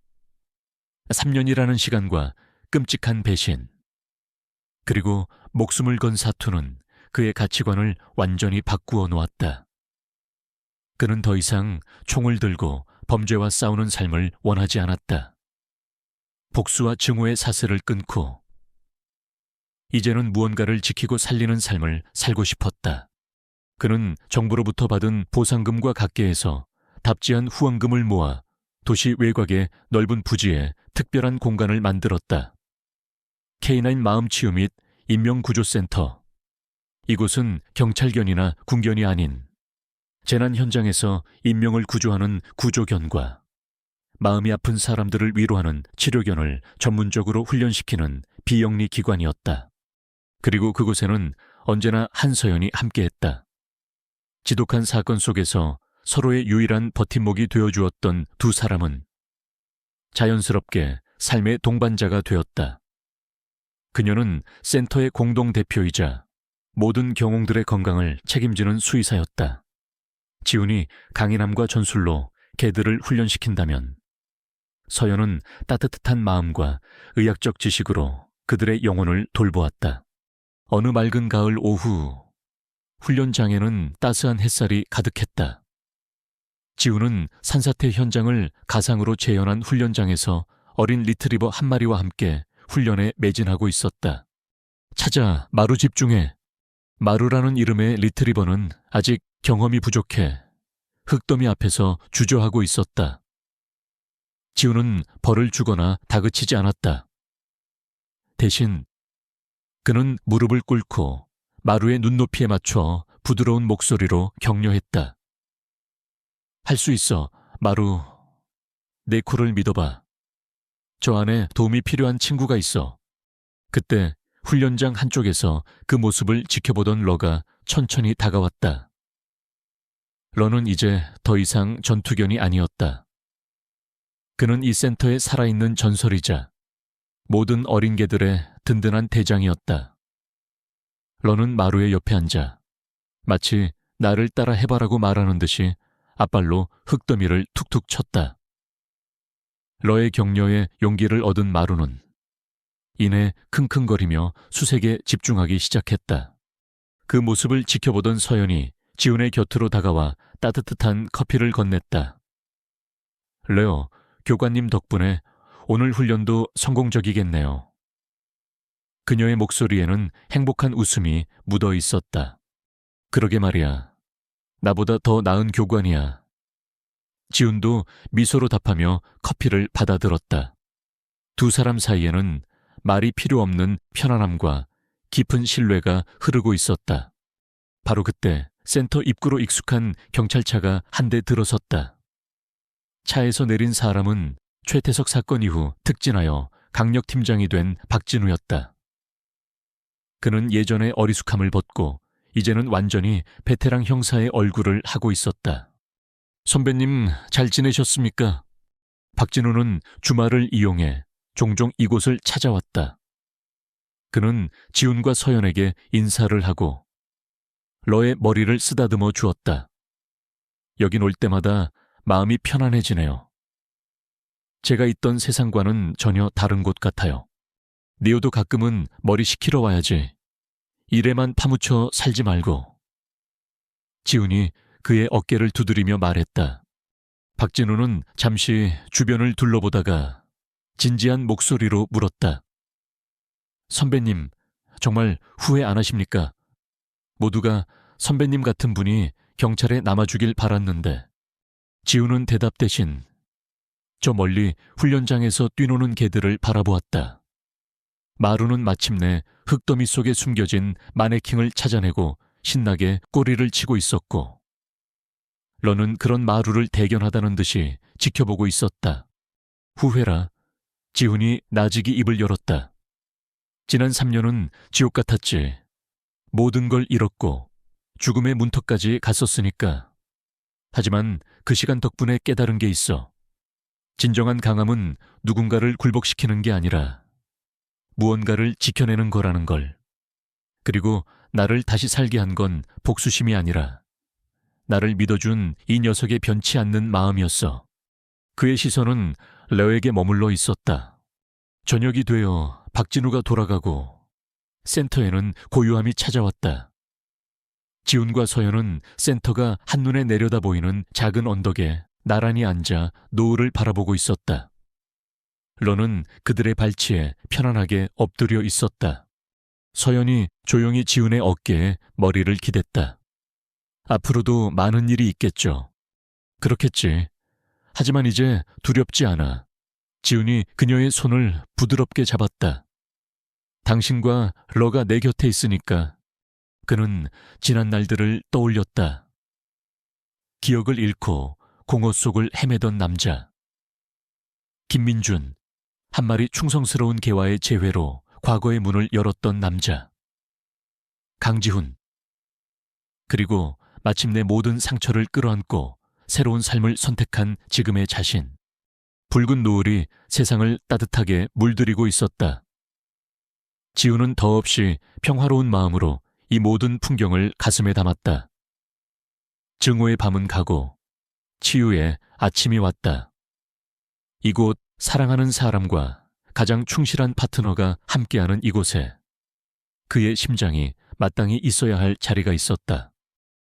3년이라는 시간과 끔찍한 배신, 그리고 목숨을 건 사투는 그의 가치관을 완전히 바꾸어 놓았다. 그는 더 이상 총을 들고 범죄와 싸우는 삶을 원하지 않았다. 복수와 증오의 사슬을 끊고 이제는 무언가를 지키고 살리는 삶을 살고 싶었다. 그는 정부로부터 받은 보상금과 각계에서 답지한 후원금을 모아 도시 외곽의 넓은 부지에 특별한 공간을 만들었다. K9 마음치유 및 인명구조센터. 이곳은 경찰견이나 군견이 아닌 재난 현장에서 인명을 구조하는 구조견과 마음이 아픈 사람들을 위로하는 치료견을 전문적으로 훈련시키는 비영리 기관이었다. 그리고 그곳에는 언제나 한서연이 함께했다. 지독한 사건 속에서 서로의 유일한 버팀목이 되어주었던 두 사람은 자연스럽게 삶의 동반자가 되었다. 그녀는 센터의 공동대표이자 모든 경홍들의 건강을 책임지는 수의사였다. 지훈이 강인함과 전술로 개들을 훈련시킨다면 서연은 따뜻한 마음과 의학적 지식으로 그들의 영혼을 돌보았다. 어느 맑은 가을 오후 훈련장에는 따스한 햇살이 가득했다. 지훈은 산사태 현장을 가상으로 재현한 훈련장에서 어린 리트리버 한 마리와 함께 훈련에 매진하고 있었다. 찾아, 마루 집중해. 마루라는 이름의 리트리버는 아직 경험이 부족해 흙더미 앞에서 주저하고 있었다. 지훈은 벌을 주거나 다그치지 않았다. 대신 그는 무릎을 꿇고 마루의 눈높이에 맞춰 부드러운 목소리로 격려했다. 할 수 있어, 마루. 내 코를 믿어봐. 저 안에 도움이 필요한 친구가 있어. 그때 훈련장 한쪽에서 그 모습을 지켜보던 러가 천천히 다가왔다. 러는 이제 더 이상 전투견이 아니었다. 그는 이 센터에 살아있는 전설이자 모든 어린 개들의 든든한 대장이었다. 러는 마루의 옆에 앉아 마치 나를 따라 해봐라고 말하는 듯이 앞발로 흙더미를 툭툭 쳤다. 러의 격려에 용기를 얻은 마루는 이내 킁킁거리며 수색에 집중하기 시작했다. 그 모습을 지켜보던 서연이 지훈의 곁으로 다가와 따뜻한 커피를 건넸다. 레오, 교관님 덕분에 오늘 훈련도 성공적이겠네요. 그녀의 목소리에는 행복한 웃음이 묻어 있었다. 그러게 말이야. 나보다 더 나은 교관이야. 지훈도 미소로 답하며 커피를 받아들었다. 두 사람 사이에는 말이 필요 없는 편안함과 깊은 신뢰가 흐르고 있었다. 바로 그때 센터 입구로 익숙한 경찰차가 한 대 들어섰다. 차에서 내린 사람은 최태석 사건 이후 특진하여 강력팀장이 된 박진우였다. 그는 예전의 어리숙함을 벗고 이제는 완전히 베테랑 형사의 얼굴을 하고 있었다. 선배님, 잘 지내셨습니까? 박진우는 주말을 이용해 종종 이곳을 찾아왔다. 그는 지훈과 서연에게 인사를 하고 러의 머리를 쓰다듬어 주었다. 여긴 올 때마다 마음이 편안해지네요. 제가 있던 세상과는 전혀 다른 곳 같아요. 니오도 가끔은 머리 식히러 와야지. 일에만 파묻혀 살지 말고. 지훈이 그의 어깨를 두드리며 말했다. 박진우는 잠시 주변을 둘러보다가 진지한 목소리로 물었다. 선배님, 정말 후회 안 하십니까? 모두가 선배님 같은 분이 경찰에 남아주길 바랐는데 지훈은 대답 대신 저 멀리 훈련장에서 뛰노는 개들을 바라보았다. 마루는 마침내 흙더미 속에 숨겨진 마네킹을 찾아내고 신나게 꼬리를 치고 있었고 러는 그런 마루를 대견하다는 듯이 지켜보고 있었다. 후회라. 지훈이 나직이 입을 열었다. 지난 3년은 지옥 같았지. 모든 걸 잃었고 죽음의 문턱까지 갔었으니까. 하지만 그 시간 덕분에 깨달은 게 있어. 진정한 강함은 누군가를 굴복시키는 게 아니라 무언가를 지켜내는 거라는 걸. 그리고 나를 다시 살게 한 건 복수심이 아니라 나를 믿어준 이 녀석의 변치 않는 마음이었어. 그의 시선은 레오에게 머물러 있었다. 저녁이 되어 박진우가 돌아가고 센터에는 고요함이 찾아왔다. 지훈과 서연은 센터가 한눈에 내려다 보이는 작은 언덕에 나란히 앉아 노을을 바라보고 있었다. 러는 그들의 발치에 편안하게 엎드려 있었다. 서연이 조용히 지훈의 어깨에 머리를 기댔다. 앞으로도 많은 일이 있겠죠. 그렇겠지. 하지만 이제 두렵지 않아. 지훈이 그녀의 손을 부드럽게 잡았다. 당신과 러가 내 곁에 있으니까. 그는 지난 날들을 떠올렸다. 기억을 잃고 공허 속을 헤매던 남자. 김민준, 한 마리 충성스러운 개와의 재회로 과거의 문을 열었던 남자. 강지훈. 그리고 마침내 모든 상처를 끌어안고 새로운 삶을 선택한 지금의 자신. 붉은 노을이 세상을 따뜻하게 물들이고 있었다. 지훈은 더없이 평화로운 마음으로 이 모든 풍경을 가슴에 담았다. 증오의 밤은 가고 치유의 아침이 왔다. 이곳 사랑하는 사람과 가장 충실한 파트너가 함께하는 이곳에 그의 심장이 마땅히 있어야 할 자리가 있었다.